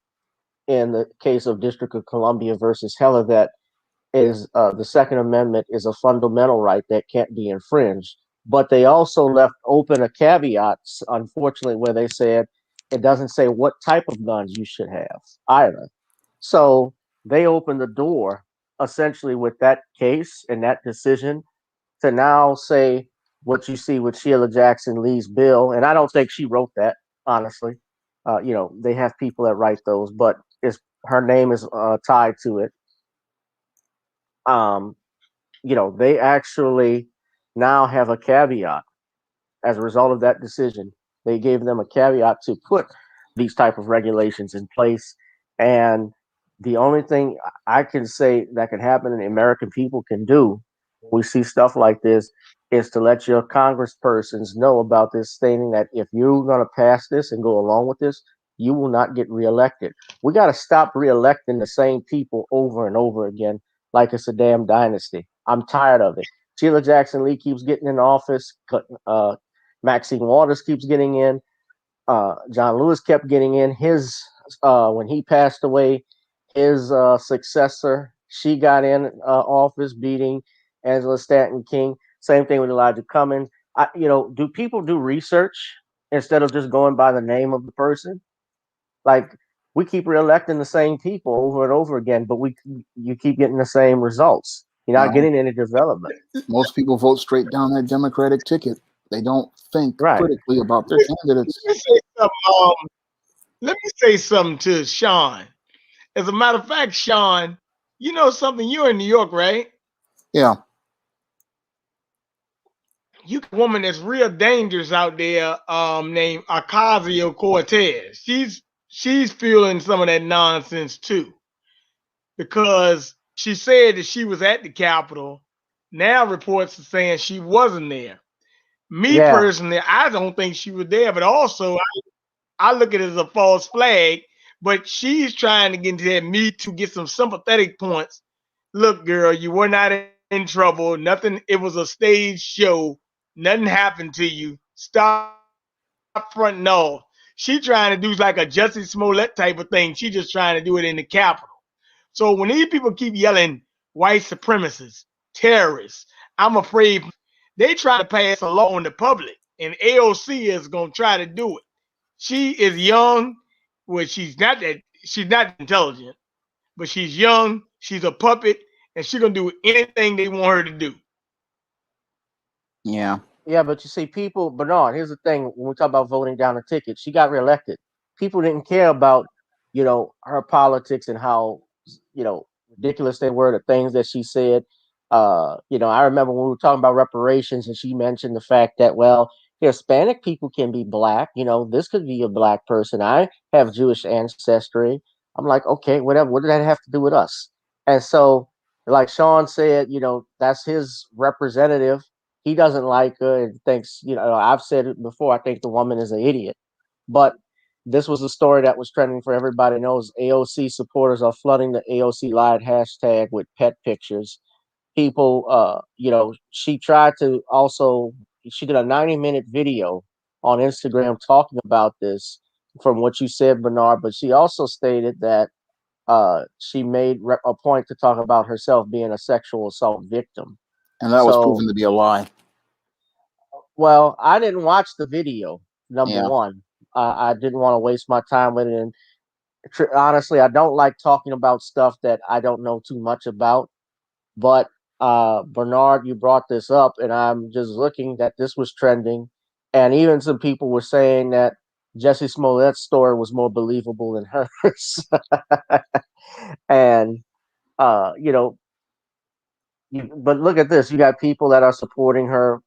in the case of District of Columbia versus Heller that is the Second Amendment is a fundamental right that can't be infringed. But they also left open a caveat, unfortunately, where they said it doesn't say what type of guns you should have either. So they opened the door essentially with that case and that decision to now say what you see with Sheila Jackson Lee's bill, and I don't think she wrote that, honestly. They have people that write those, but it's her name is tied to it. Um, they actually now have a caveat as a result of that decision. They gave them a caveat to put these type of regulations in place, and the only thing I can say that can happen and the American people can do when we see stuff like this is to let your congresspersons know about this, stating that if you're going to pass this and go along with this, you will not get reelected. We got to stop reelecting the same people over and over again like it's a damn dynasty. I'm tired of it. Sheila Jackson Lee keeps getting in office. Maxine Waters keeps getting in. John Lewis kept getting in. His when he passed away, his successor, she got in office, beating Angela Stanton King. Same thing with Elijah Cummings. Do people do research instead of just going by the name of the person? Like we keep reelecting the same people over and over again, but you keep getting the same results. You're not Well, getting any development, most people vote straight down that Democratic ticket. They don't think right? critically about their Let candidates. me say something. Let me say something to Shawn. As a matter of fact, Shawn, you know something? You're in New York, right? Yeah, You got a woman that's real dangerous out there, named Ocasio Cortez. She's feeling some of that nonsense too, because she said that she was at the Capitol. Now reports are saying she wasn't there. Me Yeah, personally, I don't think she was there, but also I look at it as a false flag. But she's trying to get into that Me to get some sympathetic points. Look, girl, you were not in trouble. Nothing. It was a stage show. Nothing happened to you. Stop fronting off. She trying to do like a Jussie Smollett type of thing. She just trying to do it in the Capitol. So when these people keep yelling white supremacists, terrorists, I'm afraid for my life. They trying to pass a law on the public, and AOC is gonna try to do it. She is young. Well, she's not intelligent, but she's young. She's a puppet, and she's gonna do anything they want her to do. yeah. yeah, but you see, people, Bernard, here's the thing when we talk about voting down a ticket, she got reelected. People didn't care about, her politics and how, ridiculous they were, the things that she said. I remember when we were talking about reparations, and she mentioned the fact that, well, Hispanic people can be black. This could be a black person. I have Jewish ancestry. I'm like, okay, whatever. What did that have to do with us? And so, like Shawn said, that's his representative. He doesn't like her and thinks, I've said it before. I think the woman is an idiot. But this was a story that was trending for everybody knows. AOC supporters are flooding the AOC Lied hashtag with pet pictures. People, she tried to also, she did a 90-minute video on Instagram talking about this from what you said, Bernard, but she also stated that she made a point to talk about herself being a sexual assault victim. And that was So, proven to be a lie. well, I didn't watch the video, number Yeah. one. I didn't want to waste my time with it. And honestly, I don't like talking about stuff that I don't know too much about. But Bernard, you brought this up, and I'm just looking that this was trending, and even some people were saying that Jesse Smollett's story was more believable than hers. And uh, you know, but look at this: you got people that are supporting her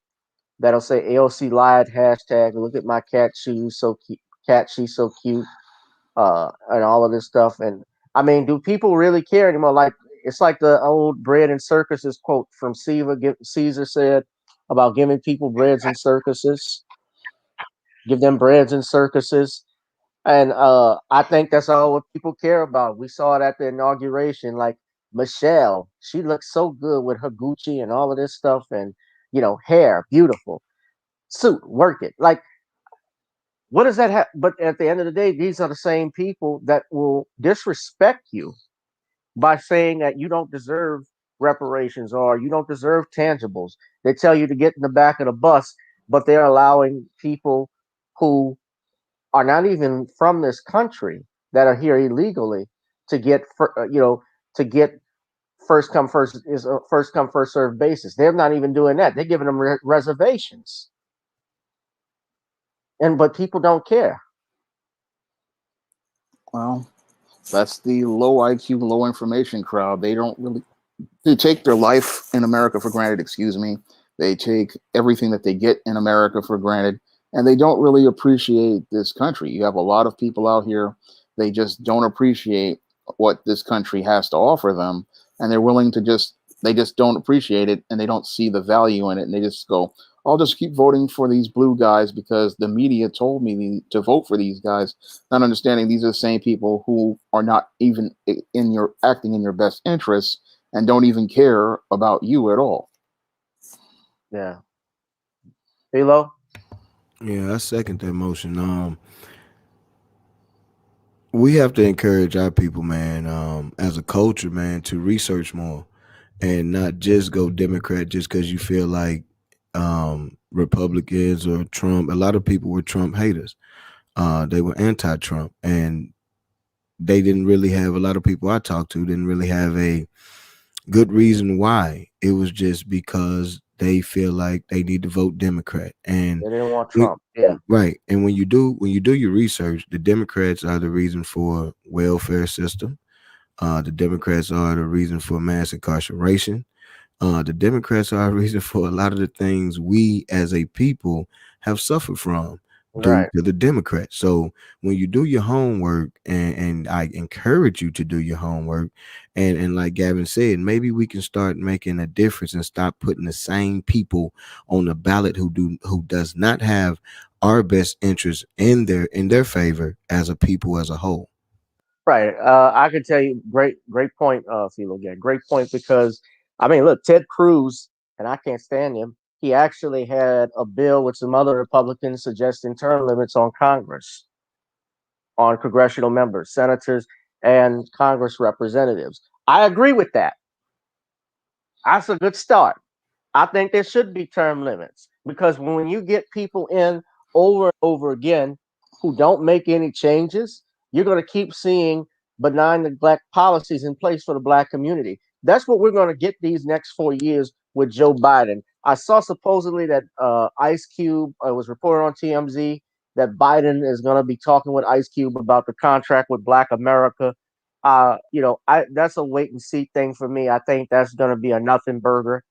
that'll say AOC lied hashtag. Look at my cat shoes, so cute. Cat, she's so cute, and all of this stuff. And I mean, do people really care anymore? Like it's like the old bread and circuses quote from Caesar said about giving people breads and circuses, give them breads and circuses. And I think that's all what people care about. We saw it at the inauguration. Like Michelle, she looks so good with her Gucci and all of this stuff, and hair, beautiful suit, work it. Like, what does that have? But at the end of the day, these are the same people that will disrespect you by saying that you don't deserve reparations or you don't deserve tangibles. They tell you to get in the back of the bus, but they're allowing people who are not even from this country that are here illegally to get, to get first come first served basis. They're not even doing that. They're giving them reservations, and but people don't care. Well, that's the low IQ, low information crowd. They don't really, they take their life in America for granted, excuse me. They take everything that they get in America for granted, and they don't really appreciate this country. You have a lot of people out here, they just don't appreciate what this country has to offer them, and they're willing to just, they just don't appreciate it, and they don't see the value in it, and they just go, I'll just keep voting for these blue guys because the media told me to vote for these guys, not understanding these are the same people who are not even in your acting in your best interests and don't even care about you at all. Yeah. Phelo? Yeah, I second that motion. We have to encourage our people, man, as a culture, man, to research more and not just go Democrat just because you feel like Republicans or Trump. A lot of people were Trump haters. They were anti-Trump, and they didn't really have, a lot of people I talked to didn't really have a good reason why. It was just because they feel like they need to vote Democrat. And They didn't want we, Trump. Yeah. right. And when you do your research, the Democrats are the reason for welfare system. The Democrats are the reason for mass incarceration. The Democrats are a reason for a lot of the things we as a people have suffered from due Right. to the Democrats. So when you do your homework, and I encourage you to do your homework, and like Gavin said, maybe we can start making a difference and stop putting the same people on the ballot who does not have our best interests in their favor as a people as a whole. Right. I could tell you, great point, Philo. Again, great point because I mean, look, Ted Cruz, and I can't stand him. He actually had a bill with some other Republicans suggesting term limits on Congress, on congressional members, senators, and Congress representatives. I agree with that. That's a good start. I think there should be term limits because when you get people in over and over again who don't make any changes, you're going to keep seeing benign neglect policies in place for the black community. That's what we're going to get these next 4 years with Joe Biden. I saw supposedly that Ice Cube was reported on TMZ that Biden is going to be talking with Ice Cube about the contract with Black America. That's a wait and see thing for me. I think that's going to be a nothing burger.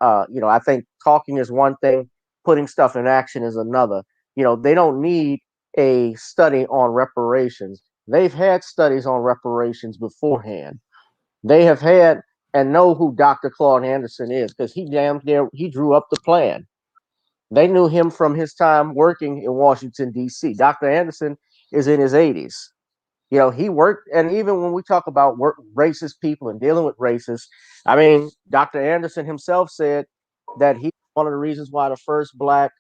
I think talking is one thing, putting stuff in action is another. They don't need a study on reparations. They've had studies on reparations beforehand. They have had and know who Dr. Claude Anderson is because he damn near he drew up the plan. They knew him from his time working in Washington D.C. Dr. Anderson is in his 80s. He worked, and even when we talk about racist people and dealing with racists, I mean, Dr. Anderson himself said that he one of the reasons why the first black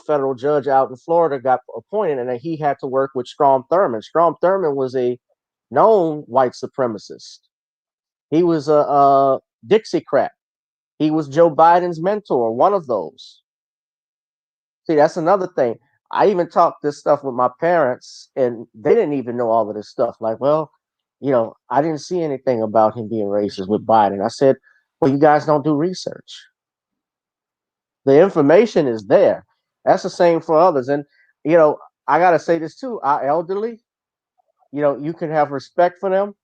federal judge out in Florida got appointed, and that he had to work with Strom Thurmond. Strom Thurmond was a known white supremacist. He was a Dixiecrat. He was Joe Biden's mentor, one of those. See, that's another thing. I even talked this stuff with my parents, and they didn't even know all of this stuff. Like, well, I didn't see anything about him being racist with Biden. I said, well, you guys don't do research. The information is there. That's the same for others. And, I got to say this too. Our elderly, you can have respect for them,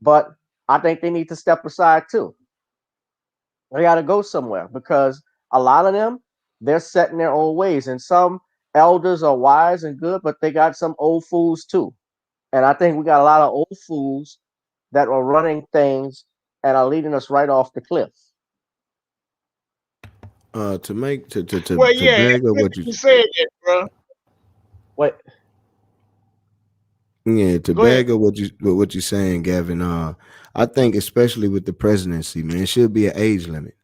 but I think they need to step aside too. They got to go somewhere because a lot of them, they're set in their old ways. And some elders are wise and good, but they got some old fools too. And I think we got a lot of old fools that are running things and are leading us right off the cliff. To make Well, to yeah, bag up it's what good you you said that, bro. Wait, yeah to Go ahead. bag up what you're saying, Gavin. I think especially with the presidency, man, it should be an age limit.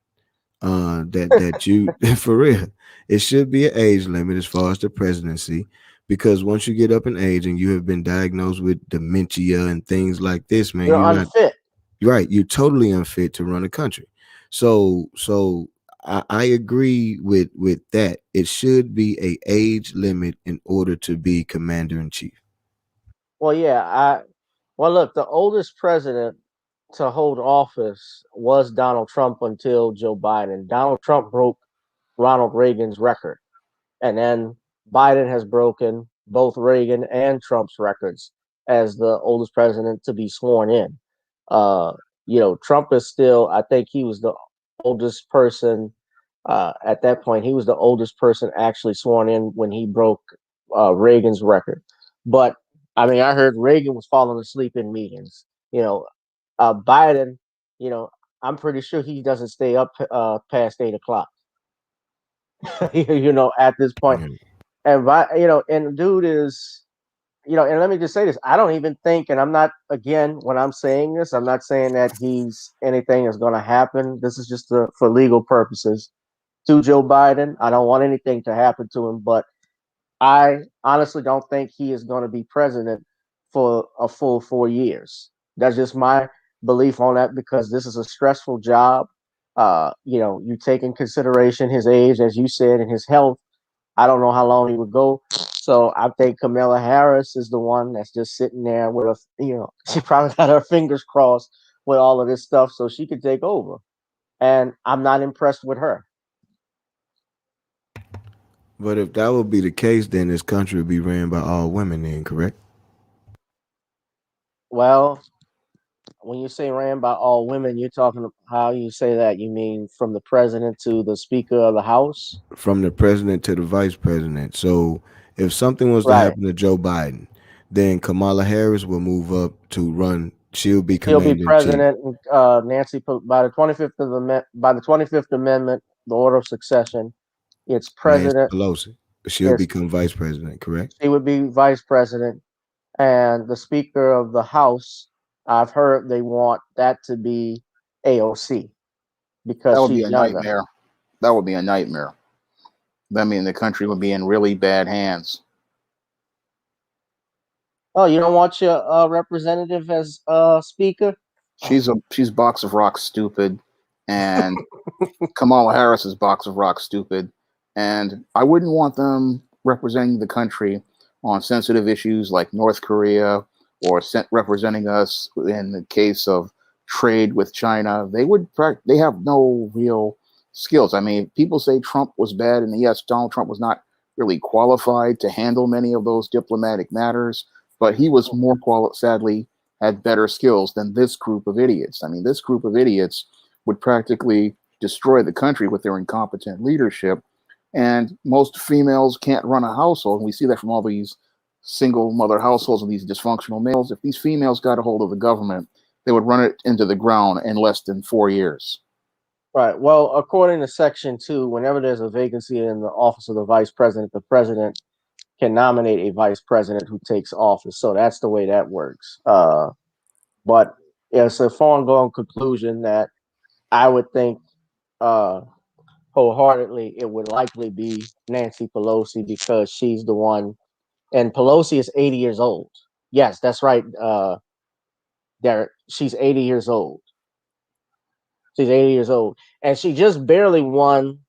That you for real, it should be an age limit as far as the presidency, because once you get up in age and you have been diagnosed with dementia and things like this, man, you're you're not unfit. right. You're totally unfit to run a country. So I agree with that. It should be a age limit in order to be commander in chief. Well, yeah, well, look, the oldest president to hold office was Donald Trump until Joe Biden. Donald Trump broke Ronald Reagan's record. And then Biden has broken both Reagan and Trump's records as the oldest president to be sworn in. Uh, Trump is still, I think he was the oldest person at that point. He was the oldest person actually sworn in when he broke Reagan's record. But I mean, I heard Reagan was falling asleep in meetings. Biden, you know, I'm pretty sure he doesn't stay up past 8 o'clock. At this point, Yeah. and dude is, and let me just say this: I don't even think, and I'm not again when I'm saying this, I'm not saying that he's anything is going to happen. This is just for legal purposes to Joe Biden. I don't want anything to happen to him, but I honestly don't think he is going to be president for a full 4 years. That's just my belief on that because this is a stressful job. You take in consideration his age, as you said, and his health. I don't know how long he would go. So I think Kamala Harris is the one that's just sitting there with she probably got her fingers crossed with all of this stuff so she could take over. And I'm not impressed with her. But if that would be the case, then this country would be ran by all women. Then, correct? Well, when you say ran by all women, you're talking how you say that. You mean from the president to the speaker of the house? From the president to the vice president. So if something was to Right. happen to Joe Biden, then Kamala Harris will move up to run. She'll be He'll be commander in chief. president. Nancy by the 25th Amendment, the order of succession. It's Nancy president. Pelosi. She'll It's become vice president. Correct? She would be vice president, and the speaker of the house. I've heard they want that to be AOC That because would be she's a younger. nightmare. That would be a nightmare. I mean, the country would be in really bad hands. Oh, you don't want your representative as speaker? She's box of rocks stupid, and Kamala Harris is box of rocks stupid, and I wouldn't want them representing the country on sensitive issues like North Korea or representing us in the case of trade with China. They have no real skills. I mean, people say Trump was bad, and yes, Donald Trump was not really qualified to handle many of those diplomatic matters, but he was more sadly had better skills than this group of idiots. I mean, this group of idiots would practically destroy the country with their incompetent leadership. And most females can't run a household. And we see that from all these single mother households and these dysfunctional males. If these females got a hold of the government, they would run it into the ground in less than 4 years. Right. Well, according to Section 2, whenever there's a vacancy in the office of the vice president, the president can nominate a vice president who takes office. So that's the way that works. But it's a foregone conclusion that I would think uh, wholeheartedly it would likely be Nancy Pelosi because she's the one, and Pelosi is 80 years old. Yes, that's right. Derek, she's 80 years old. She's 80 years old, and she just barely won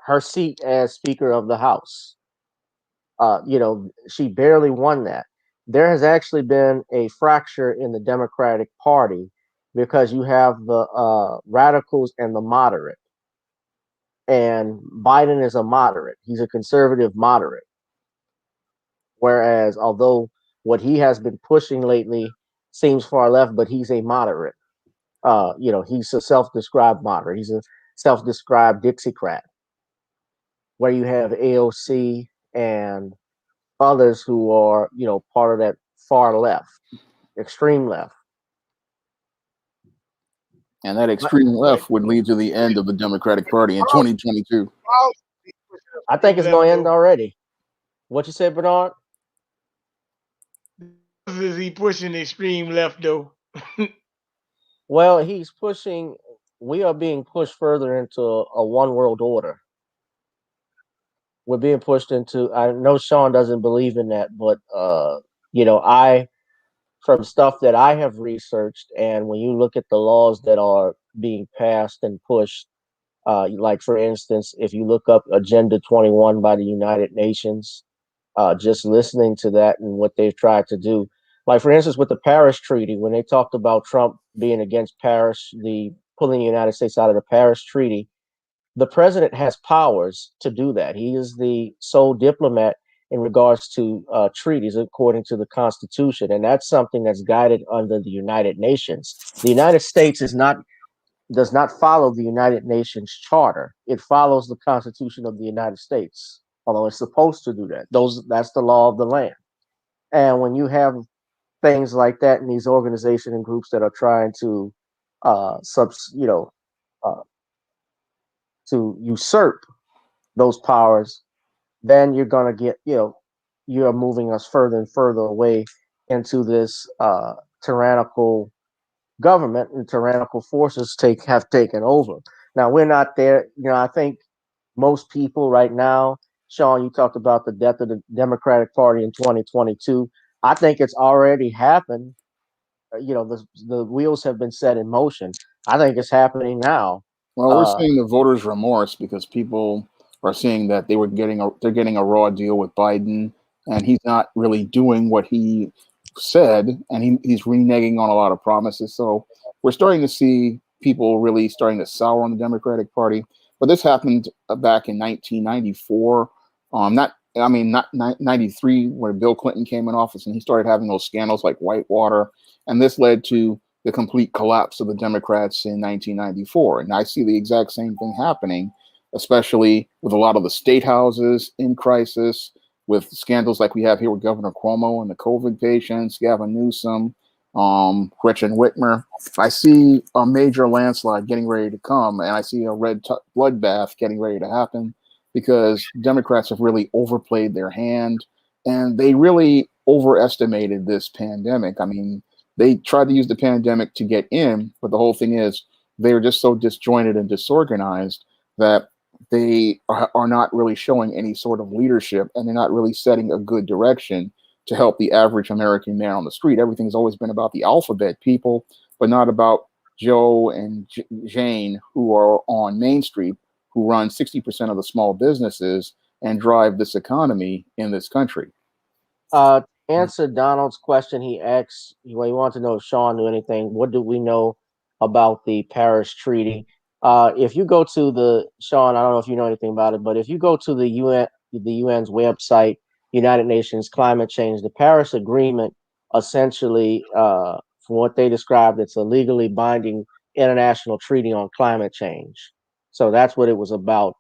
her seat as Speaker of the House. She barely won that. There has actually been a fracture in the Democratic Party because you have the radicals and the moderate. And Biden is a moderate. He's a conservative moderate. Whereas, although what he has been pushing lately seems far left, but he's a moderate. He's a self-described moderate. He's a self-described Dixiecrat, where you have AOC and others who are, part of that far left, extreme left. And that extreme left would lead to the end of the Democratic Party in 2022. I think it's going to end already. What you said, Bernard? Is he pushing extreme left though? Well, he's pushing. We are being pushed further into a one world order. We're being pushed into. I know Shawn doesn't believe in that, but I from stuff that I have researched, and when you look at the laws that are being passed and pushed, like for instance, if you look up Agenda 21 by the United Nations, just listening to that and what they've tried to do. Like for instance, with the Paris Treaty, when they talked about Trump being against Paris, the pulling the United States out of the Paris Treaty, the president has powers to do that. He is the sole diplomat in regards to treaties according to the Constitution, and that's something that's guided under the United Nations. The United States does not follow the United Nations Charter. It follows the Constitution of the United States, although it's supposed to do that. That's the law of the land. And when you have things like that in these organizations and groups that are trying to subs, you know, uh, to usurp those powers, then you're gonna get, you're moving us further and further away into this tyrannical government, and tyrannical forces have taken over. Now we're not there. I think most people right now, Shawn, you talked about the death of the Democratic Party in 2022. I think it's already happened. The wheels have been set in motion. I think it's happening now. Well, we're seeing the voters' remorse because people are seeing that they're getting a raw deal with Biden, and he's not really doing what he said, and he's reneging on a lot of promises. So we're starting to see people really starting to sour on the Democratic Party. But this happened back in 1994. Not 93, where Bill Clinton came in office and he started having those scandals like Whitewater, and this led to the complete collapse of the Democrats in 1994. And I see the exact same thing happening, especially with a lot of the state houses in crisis, with scandals like we have here with Governor Cuomo and the COVID patients, Gavin Newsom, Gretchen Whitmer. I see a major landslide getting ready to come, and I see a bloodbath getting ready to happen because Democrats have really overplayed their hand, and they really overestimated this pandemic. I mean, they tried to use the pandemic to get in, but the whole thing is they're just so disjointed and disorganized that they are not really showing any sort of leadership, and they're not really setting a good direction to help the average American man on the street. Everything's always been about the alphabet people, but not about Joe and Jane, who are on Main Street, who run 60% of the small businesses and drive this economy in this country. Answer Donald's question. He asked, he wanted to know if Shawn knew anything. What do we know about the Paris Treaty? If you go to Shawn, I don't know if you know anything about it, but if you go to the UN's website, United Nations Climate Change, the Paris Agreement essentially from what they described, it's a legally binding international treaty on climate change. So that's what it was about.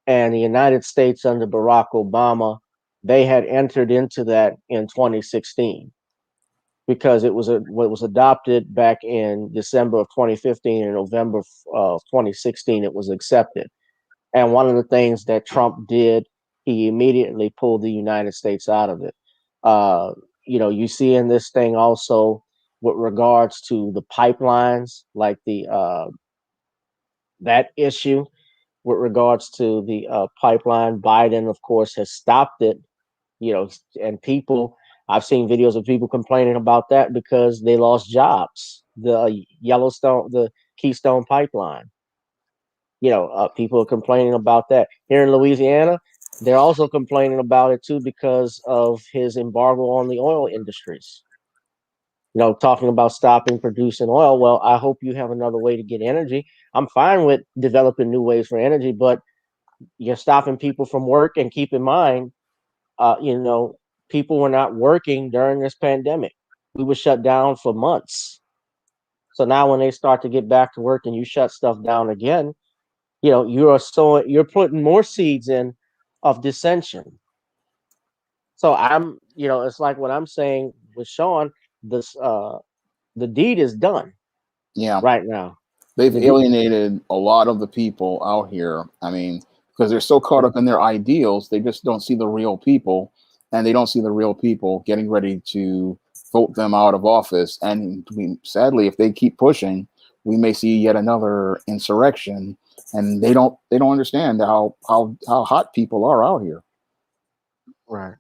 And the United States under Barack Obama, they had entered into that in 2016 because what was adopted back in December of 2015 and November of 2016 it was accepted. And one of the things that Trump did, he immediately pulled the United States out of it. Uh, you see in this thing also with regards to the pipelines, like the that issue with regards to the pipeline. Biden, of course, has stopped it. And people, I've seen videos of people complaining about that because they lost jobs. The Yellowstone, the Keystone Pipeline. People are complaining about that here in Louisiana. They're also complaining about it too because of his embargo on the oil industries. Talking about stopping producing oil. Well, I hope you have another way to get energy. I'm fine with developing new ways for energy, but you're stopping people from work. And keep in mind, people were not working during this pandemic. We were shut down for months. So now when they start to get back to work and you shut stuff down again, you're putting more seeds in of dissension. So it's like what I'm saying with Shawn, this the deed is done Yeah, right now. they've The deed, alienated a lot of the people out here. I mean, because they're so caught up in their ideals, they just don't see the real people, and they don't see the real people getting ready to vote them out of office. And sadly, if they keep pushing, we may see yet another insurrection. And they don't understand how hot people are out here. right.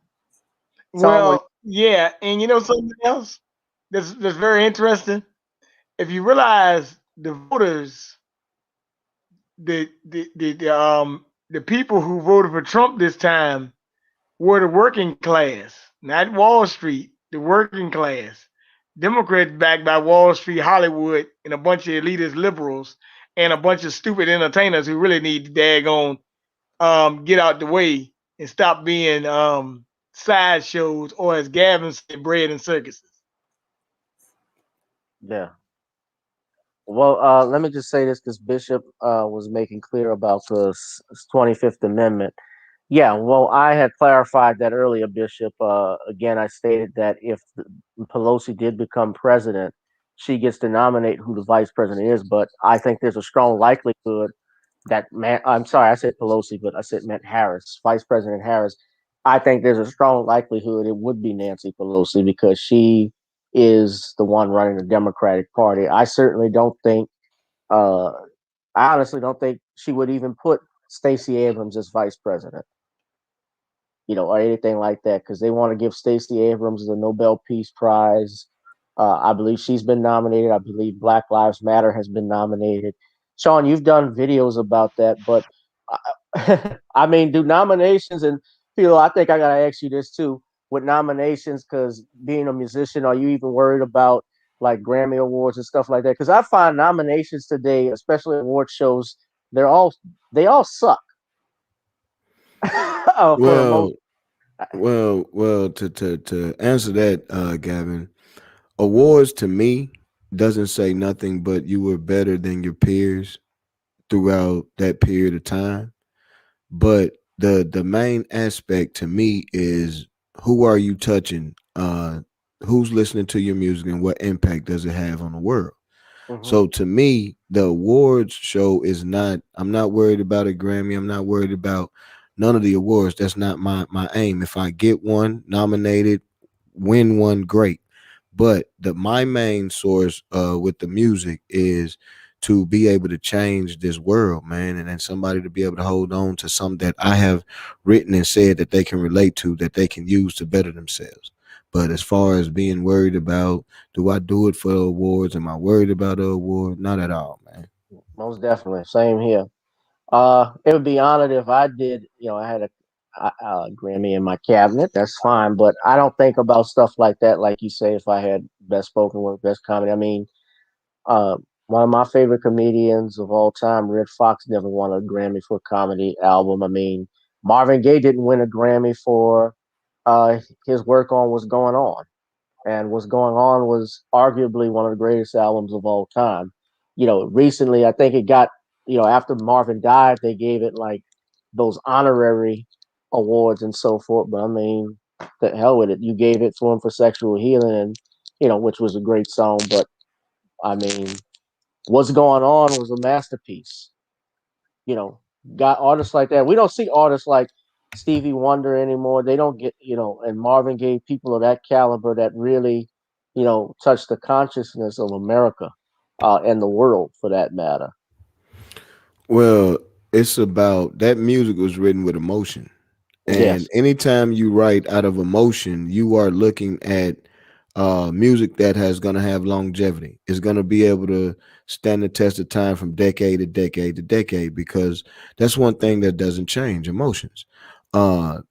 So when Well, yeah, and you know something else that's very interesting. If you realize the voters, the people who voted for Trump this time were the working class, not Wall Street, the working class. Democrats backed by Wall Street, Hollywood, and a bunch of elitist liberals and a bunch of stupid entertainers who really need to daggone get out the way and stop being sideshows, or as Gavin said, bread and circuses. Yeah. Well, let me just say this because Bishop was making clear about the 25th Amendment. Yeah, well, I had clarified that earlier, Bishop. Again, I stated that if Pelosi did become president, she gets to nominate who the vice president is. But I think there's a strong likelihood that man, I'm sorry, I said Pelosi, but I said meant Harris, Vice President Harris. I think there's a strong likelihood it would be Nancy Pelosi because she is the one running the Democratic Party. I certainly don't think, uh, I honestly don't think she would even put Stacey Abrams as vice president, or anything like that, because they want to give Stacey Abrams the Nobel Peace Prize. I believe she's been nominated. I believe Black Lives Matter has been nominated. Shawn, you've done videos about that, but I mean, do nominations and Philo, I think I gotta ask you this too with nominations, because being a musician, are you even worried about like Grammy awards and stuff like that? Because I find nominations today, especially award shows, they're all they all suck for the most. Well, well. To answer that, Gavin, awards to me doesn't say nothing but you were better than your peers throughout that period of time. But the main aspect to me is who are you touching? Who's listening to your music and what impact does it have on the world? Mhm. So to me, the awards show is not. I'm not worried about a Grammy. I'm not worried about none of the awards. That's not my aim. If I get one nominated, win one, great. But my main source with the music is to be able to change this world, man, and then somebody to be able to hold on to something that I have written and said that they can relate to, that they can use to better themselves. But as far as being worried about, do I do it for the awards? Am I worried about the award? Not at all, man. Most definitely. Same here. It would be honored if I did. I had a Grammy in my cabinet. That's fine, but I don't think about stuff like that. Like you say, if I had best spoken word, best comedy. I mean, uh, one of my favorite comedians of all time, Red Fox, never won a Grammy for a comedy album. I mean, Marvin Gaye didn't win a Grammy for uh, his work on What's Going On. and what's going on was arguably one of the greatest albums of all time. Recently I think it got, after Marvin died, they gave it like those honorary awards and so forth. But I mean, the hell with it. You gave it for him for Sexual Healing, and which was a great song. But I mean, what's going on was a masterpiece. You know, got artists like that. We don't see artists like Stevie Wonder anymore. They don't get, and Marvin Gaye, people of that caliber that really, touch the consciousness of America, and the world for that matter. Well, it's about that music was written with emotion. And Yes, anytime you write out of emotion, you are looking at music that has going to have longevity. It's going to be able to stand the test of time from decade to decade to decade, because that's one thing that doesn't change: emotions.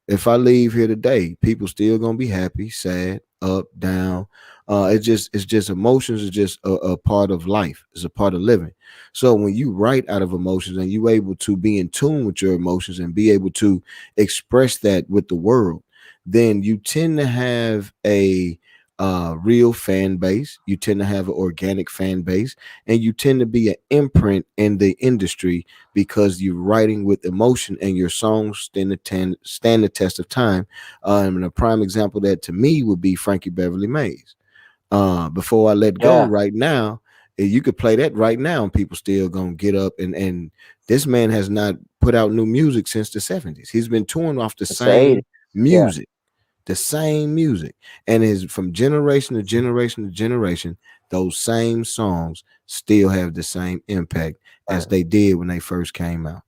If I leave here today, people still going to be happy, sad, up, down. It's just emotions is just a part of life. It's a part of living. So when you write out of emotions and you able to be in tune with your emotions and be able to express that with the world, then you tend to have a real fan base. You tend to have an organic fan base, and you tend to be an imprint in the industry because you're writing with emotion and your songs stand the test of time. And a prime example of that to me would be Frankie Beverly Mays. Before I let go, yeah, right now, you could play that right now and people still gonna get up, and this man has not put out new music since the 70s. He's been touring off the it's the 80s. same Yeah, music, the same music, and is from generation to generation to generation, those same songs still have the same impact as right. they did when they first came out.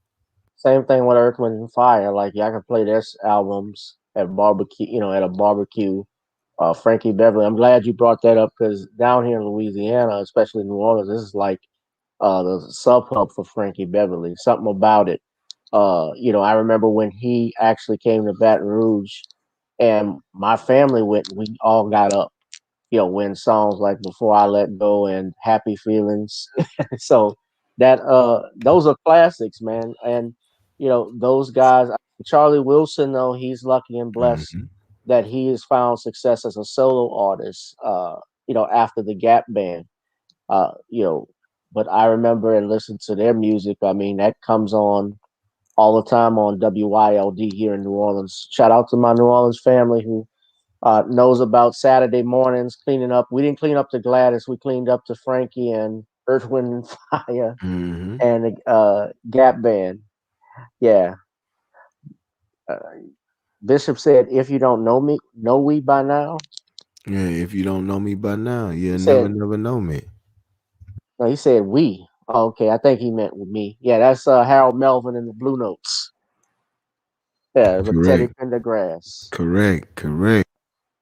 Same thing with Earth, Wind and Fire. Like, yeah, I can play their albums at barbecue, at a barbecue. Frankie Beverly. I'm glad you brought that up because down here in Louisiana, especially New Orleans, this is like the sub hub for Frankie Beverly. Something about it. I remember when he actually came to Baton Rouge, and my family went. We all got up. When songs like "Before I Let Go" and "Happy Feelings." So those are classics, man. And those guys. Charlie Wilson, though, he's lucky and blessed Mhm. that he has found success as a solo artist. After the Gap Band. Uh, you know, but I remember and listen to their music. I mean, that comes on all the time on WYLD here in New Orleans. Shout out to my New Orleans family who knows about Saturday mornings cleaning up. We didn't clean up to Gladys. We cleaned up to Frankie and Earth, Wind, and Fire Mhm. and the Gap Band. Yeah. Uh, Bishop said, "If you don't know me, know we by now." Yeah, if you don't know me by now, He you'll never, said, never know me. "No." He said, "We." Oh, okay, I think he meant with me. Yeah, that's Harold Melvin in the Blue Notes. Yeah, with Teddy Correct. Pendergrass. Correct. Correct.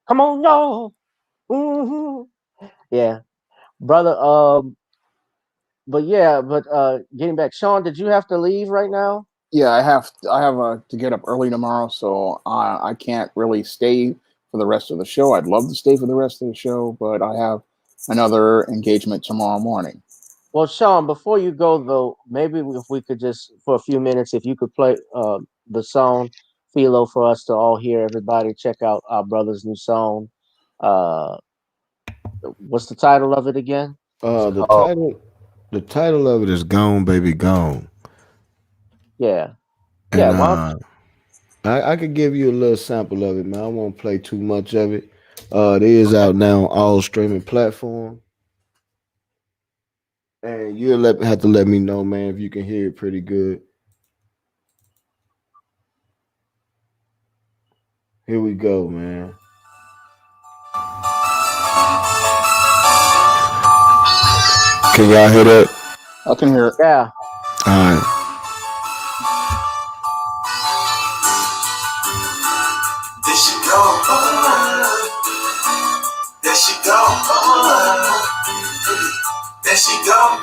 Come on, y'all. Hmm. Yeah, brother. But yeah, but getting back, Sean, did you have to leave right now? Yeah, I have to get up early tomorrow, so I can't really stay for the rest of the show. I'd love to stay for the rest of the show, but I have another engagement tomorrow morning. Well, Sean, before you go though, maybe if we could just for a few minutes, if you could play the song "Phelo" for us to all hear. Everybody, check out our brother's new song. Uh, what's the title of it again? It's Uh, the called title, the title of it is "Gone, Baby, Gone," yeah, yeah. and Why don't I could give you a little sample of it, man. I won't play too much of it. It is okay. out now on all streaming platforms, and have to let me know, man, if you can hear it pretty good. Here we go, man. Can y'all hear that? I can hear it. Yeah, All right. There she go. There she go. There she go.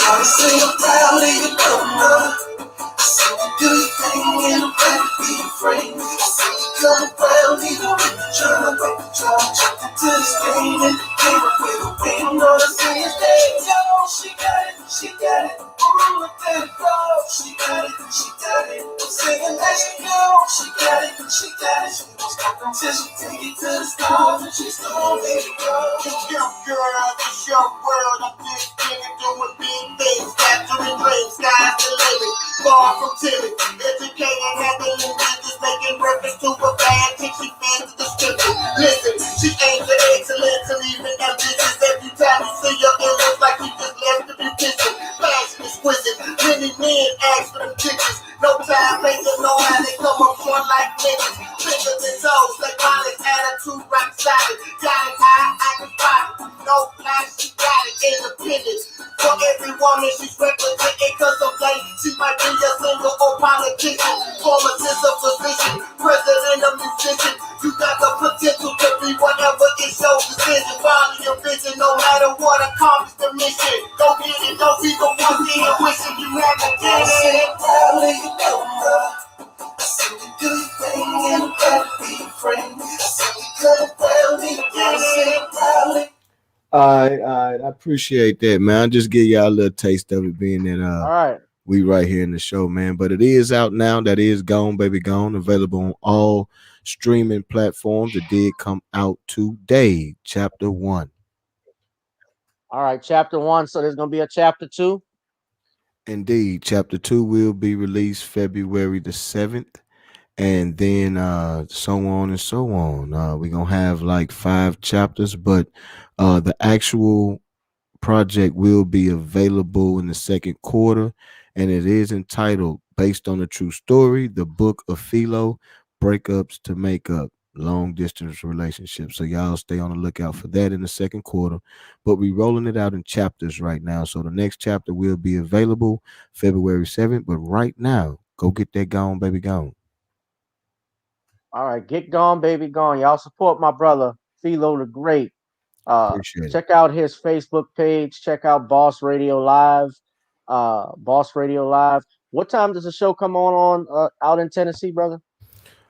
I say I'm proud of you, mama. So do your thing and I'm ready to be afraid. I see you come around, even when you're trying to to the screen and came up with a win on the screen. She got it, ooh, look at it go. She got it, I'm singing that she go. She got it, she won't stop until she take it to the stars. And she's gonna let it go. Yo, girl, it's your world, I'm just getting doing big things, capturing dreams, sky's the limit, far from timid, educated, handling business, making reference to a bad chick, she fans the description. Listen, she aims at excellence and even ambitious. Every time you see her, it looks like you just left the beautician. Passion exquisite, many men ask for them pictures. No time, they don't know how they come up short like niggas. Fingers and toes, like college attitude, rock solid. Got it high, I can fight it. No plan, she got it, independent. For every woman she's representing, cause someday she might be a single or politician. Pharmacist of position, president of musician. You got the potential to be whatever is your decision. Follow your vision, no matter what, accomplish the mission. Go get it, don't be the one being wishing you had to get it. Proudly, you know, I said we do your thing and I'm glad to be your friend. I said we could have proudly, I said proudly. All right, I appreciate that, man. I'll just give y'all a little taste of it, being that All right. we right here in the show, man. But it is out now. That is Gone Baby Gone, available on all streaming platforms. It did come out today, chapter 1. All right. Chapter 1. So there's gonna be a chapter 2. Indeed, chapter 2 will be released February the 7th, and then so on and so on. We're gonna have like 5 chapters, but the actual project will be available in the second quarter, and it is entitled "Based on a True Story: The Book of Phelo, Breakups to Make Up, Long Distance Relationships." So y'all stay on the lookout for that in the second quarter. But we rolling it out in chapters right now. So the next chapter will be available February 7th. But right now, go get that Gone Baby Gone. All right. Get gone, baby, gone. Y'all support my brother, Phelo the Great. Appreciate it. Check out his Facebook page. Check out Boss Radio Live. Boss Radio Live. What time does the show come on out in Tennessee, brother?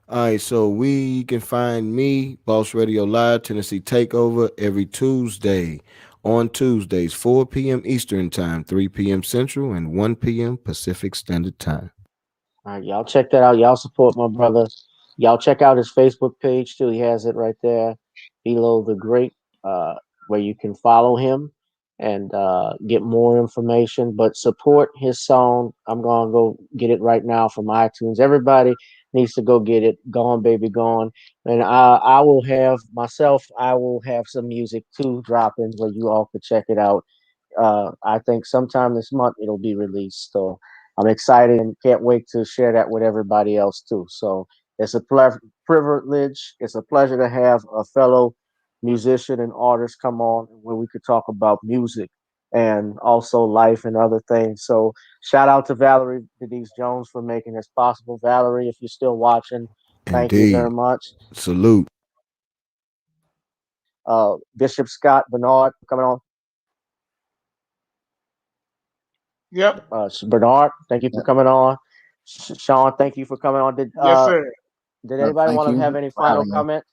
All right, so we can find me, Boss Radio Live, Tennessee Takeover, every Tuesday. On Tuesdays, 4 p.m. Eastern Time, 3 p.m. Central, and 1 p.m. Pacific Standard Time. All right, y'all check that out. Y'all support my brother. Y'all check out his Facebook page too. He has it right there, Phelo the Great, uh, where you can follow him and get more information. But support his song. I'm gonna go get it right now from iTunes. Everybody needs to go get it. Gone, baby, gone. And I will have myself. I will have some music too dropping where you all can check it out. I think sometime this month it'll be released. So I'm excited and can't wait to share that with everybody else too. So it's a privilege. It's a pleasure to have a fellow musician and artist come on where we could talk about music and also life and other things. So shout out to Valerie Denise Jones for making this possible. Valerie, if you're still watching, thank you very Indeed. much. Salute. Bishop Scott Bernard coming on. Yep. Bernard, thank you for Yeah, coming on. Shawn, thank you for coming on. Yes, sir. Did anybody thank want to you have any for final having me. comments?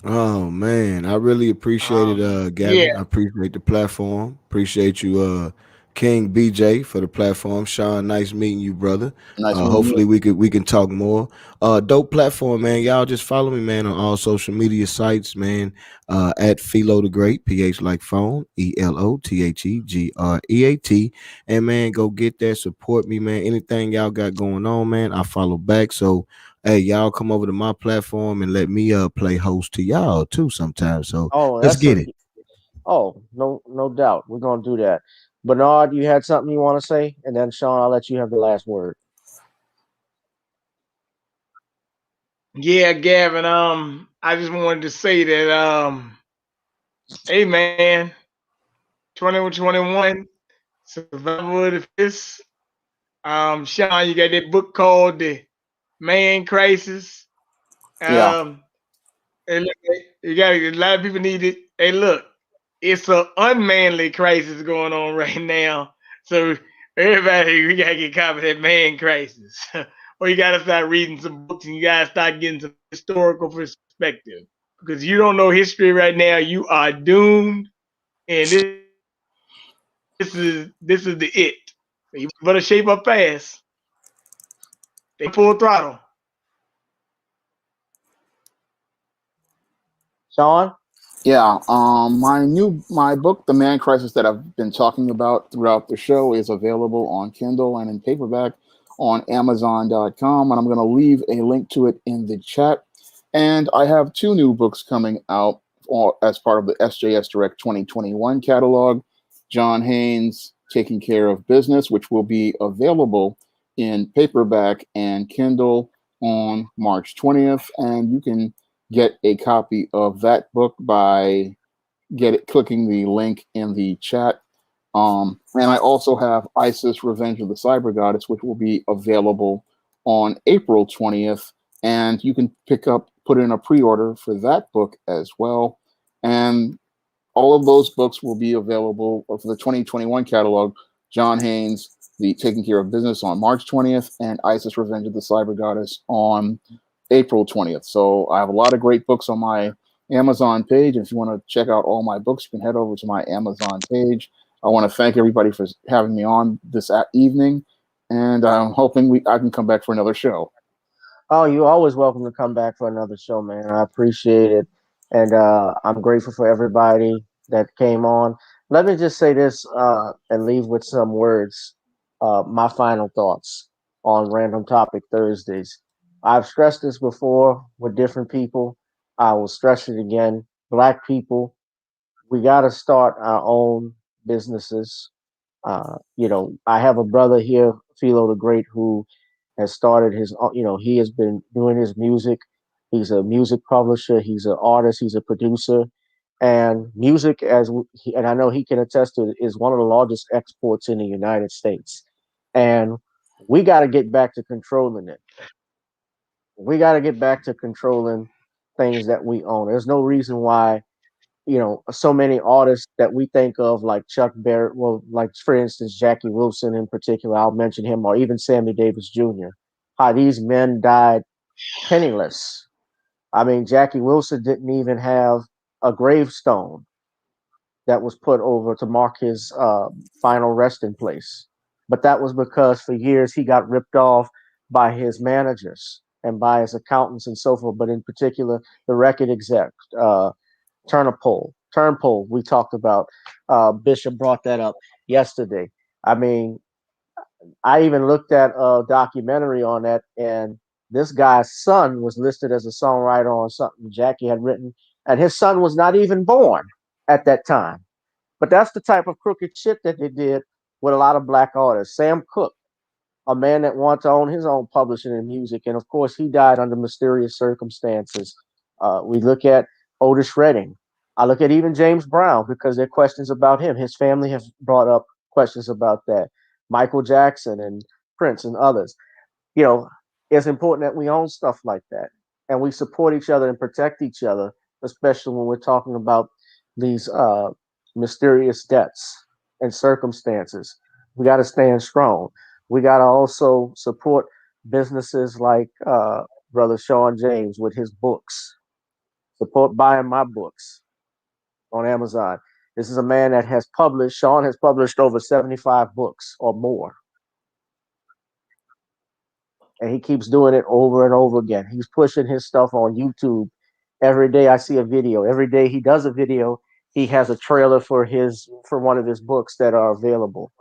Oh man, I really appreciate it, Yeah. Gavin. I appreciate the platform. Appreciate you, King BJ, for the platform. Sean, nice meeting you, brother. Nice meeting Hopefully you. we can talk more. Dope platform, man. Y'all just follow me, man, on all social media sites, man. At Phelo the Great, PH like phone, ELOTHEGREAT. And man, go get that. Support me, man. Anything y'all got going on, man, I follow back. So hey, y'all come over to my platform and let me play host to y'all too sometimes. So Oh, let's that's get a it. no doubt. We're gonna do that. Bernard, you had something you want to say, and then Sean, I'll let you have the last word. Yeah, Gavin. I just wanted to say that hey man, 2021, Survival of the Fittest. Sean, you got that book called The Man Crisis. Yeah. Um, and look, you got a lot of people need it. Hey, look, it's an unmanly crisis going on right now. So everybody, we gotta get copy of that man crisis. or you gotta start reading some books and you gotta start getting some historical perspective. Because you don't know history right now, you are doomed. And this is the it. So you better shape up fast. They full throttle. Sean? Yeah, my book, The Man Crisis, that I've been talking about throughout the show, is available on Kindle and in paperback on Amazon.com, and I'm going to leave a link to it in the chat. And I have two new books coming out as part of the SJS Direct 2021 catalog. John Haynes' Taking Care of Business, which will be available in paperback and Kindle on March 20th, and you can get a copy of that book by clicking the link in the chat. And I also have Isis: Revenge of the Cyber Goddess, which will be available on April 20th, and you can put in a pre-order for that book as well. And all of those books will be available for the 2021 catalog. John Haynes, The Taking Care of Business, on March 20th, and Isis: Revenge of the Cyber Goddess on April 20th. So I have a lot of great books on my Amazon page. And if you want to check out all my books, you can head over to my Amazon page. I want to thank everybody for having me on this evening, and I'm hoping I can come back for another show. Oh, you're always welcome to come back for another show, man. I appreciate it. And I'm grateful for everybody that came on. Let me just say this and leave with some words, my final thoughts on Random Topic Thursdays. I've stressed this before with different people. I will stress it again. Black people, we got to start our own businesses. I have a brother here, Phelo the Great, who has started he has been doing his music. He's a music publisher, he's an artist, he's a producer. And music, and I know he can attest to it, is one of the largest exports in the United States. And we got to get back to controlling it. We got to get back to controlling things that we own. There's no reason why so many artists that we think of, like Chuck Berry, well, like for instance, Jackie Wilson in particular, I'll mention him, or even Sammy Davis Jr., how these men died penniless. I mean, Jackie Wilson didn't even have a gravestone that was put over to mark his final resting place. But that was because for years he got ripped off by his managers and by his accountants and so forth, but in particular, the record exec, Turnpole, we talked about. Bishop brought that up yesterday. I mean, I even looked at a documentary on that, and this guy's son was listed as a songwriter on something Jackie had written, and his son was not even born at that time. But that's the type of crooked shit that they did with a lot of black artists. Sam Cooke, a man that wanted to own his own publishing and music, and of course, he died under mysterious circumstances. We look at Otis Redding. I look at even James Brown because there are questions about him. His family have brought up questions about that. Michael Jackson and Prince and others. You know, it's important that we own stuff like that and we support each other and protect each other, especially when we're talking about these mysterious deaths and circumstances. We got to stand strong. We got to also support businesses like Brother Shawn James with his books. Support buying my books on Amazon. This is a man that Sean has published over 75 books or more. And he keeps doing it over and over again. He's pushing his stuff on YouTube. Every day I see a video. Every day he does a video, he has a trailer for one of his books that are available.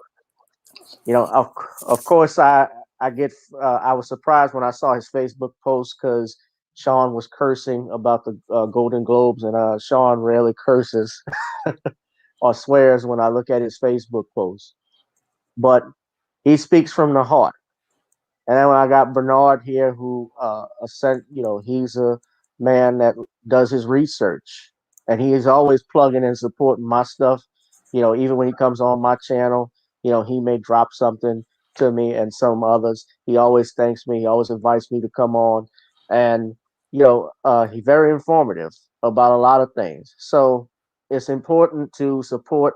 Of course, I was surprised when I saw his Facebook post because Sean was cursing about the Golden Globes, and Sean rarely curses or swears when I look at his Facebook post. But he speaks from the heart. And then when I got Bernard here, who he's a man that does his research, and he is always plugging and supporting my stuff. Even when he comes on my channel, he may drop something to me and some others. He always thanks me. He always invites me to come on, and he's very informative about a lot of things. So it's important to support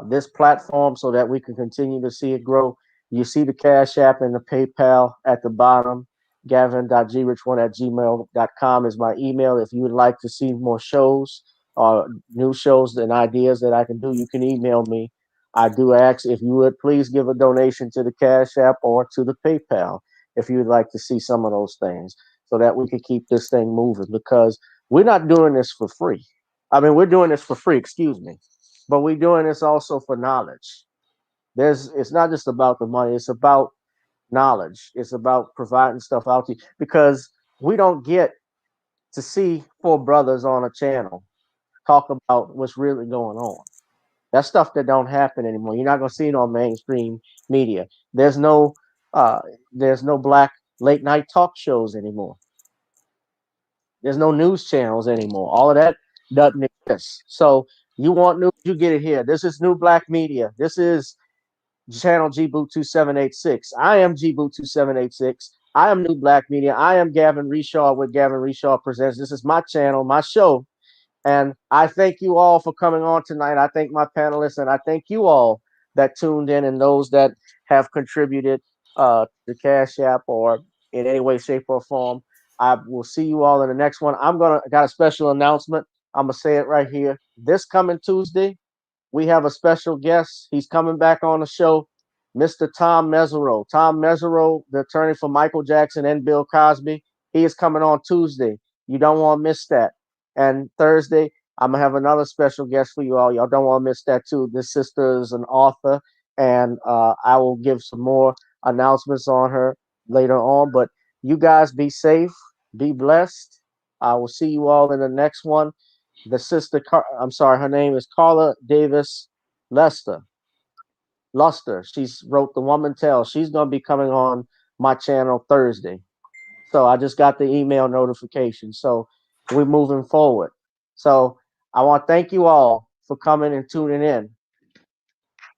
this platform so that we can continue to see it grow. You see the Cash App and the PayPal at the bottom. Gavin.grich1@gmail.com is my email. If you would like to see more shows or new shows and ideas that I can do, you can email me. I do ask if you would please give a donation to the Cash App or to the PayPal if you would like to see some of those things so that we can keep this thing moving because we're not doing this for free. I mean, we're doing this for free, excuse me, but we're doing this also for knowledge. It's not just about the money, it's about knowledge. It's about providing stuff out to you because we don't get to see four brothers on a channel talk about what's really going on. That's stuff that don't happen anymore. You're not gonna see it on mainstream media. Uh there's no black late night talk shows anymore. There's no news channels anymore. All of that doesn't exist. So you want news, you get it here. This is New Black Media. This is channel G Boot 2786. I am G Boot 2786. I am New Black Media. I am Gavin Reshaw with Gavin Reshaw Presents. This is my channel, my show. And I thank you all for coming on tonight. I thank my panelists and I thank you all that tuned in and those that have contributed to Cash App or in any way, shape, or form. I will see you all in the next one. Got a special announcement. I'm gonna say it right here. This coming Tuesday, we have a special guest. He's coming back on the show, Mr. Tom Mesereau. Tom Mesereau, the attorney for Michael Jackson and Bill Cosby. He is coming on Tuesday. You don't want to miss that. And Thursday, I'm gonna have another special guest for you all. Y'all don't want to miss that too. This sister is an author, and I will give some more announcements on her later on. But you guys be safe, be blessed. I will see you all in the next one. I'm sorry, her name is Carla Davis Lester. Luster. She's wrote The Woman Tell. She's gonna be coming on my channel Thursday. So I just got the email notification. So we're moving forward. So I want to thank you all for coming and tuning in.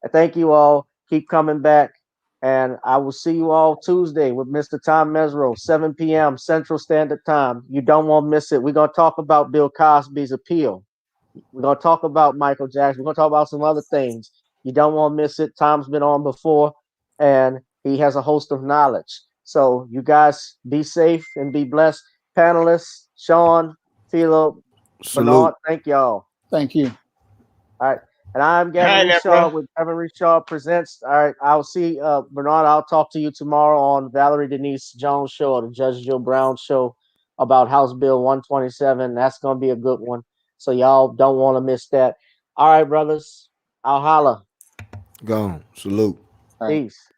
I thank you all. Keep coming back. And I will see you all Tuesday with Mr. Tom Mesereau, 7 p.m. Central Standard Time. You don't want to miss it. We're going to talk about Bill Cosby's appeal. We're going to talk about Michael Jackson. We're going to talk about some other things. You don't want to miss it. Tom's been on before, and he has a host of knowledge. So you guys be safe and be blessed. Panelists, Shawn, Phelo, Salute. Bernard, thank y'all. Thank you. All right. And I'm Gavin Hi there, Reshaw bro. with Gavin Reshaw Presents. All right. I'll see Bernard. I'll talk to you tomorrow on Valerie Denise Jones' show or the Judge Joe Brown show about House Bill 127. That's going to be a good one. So y'all don't want to miss that. All right, brothers. I'll holla. Gone. Salute. All right. Peace.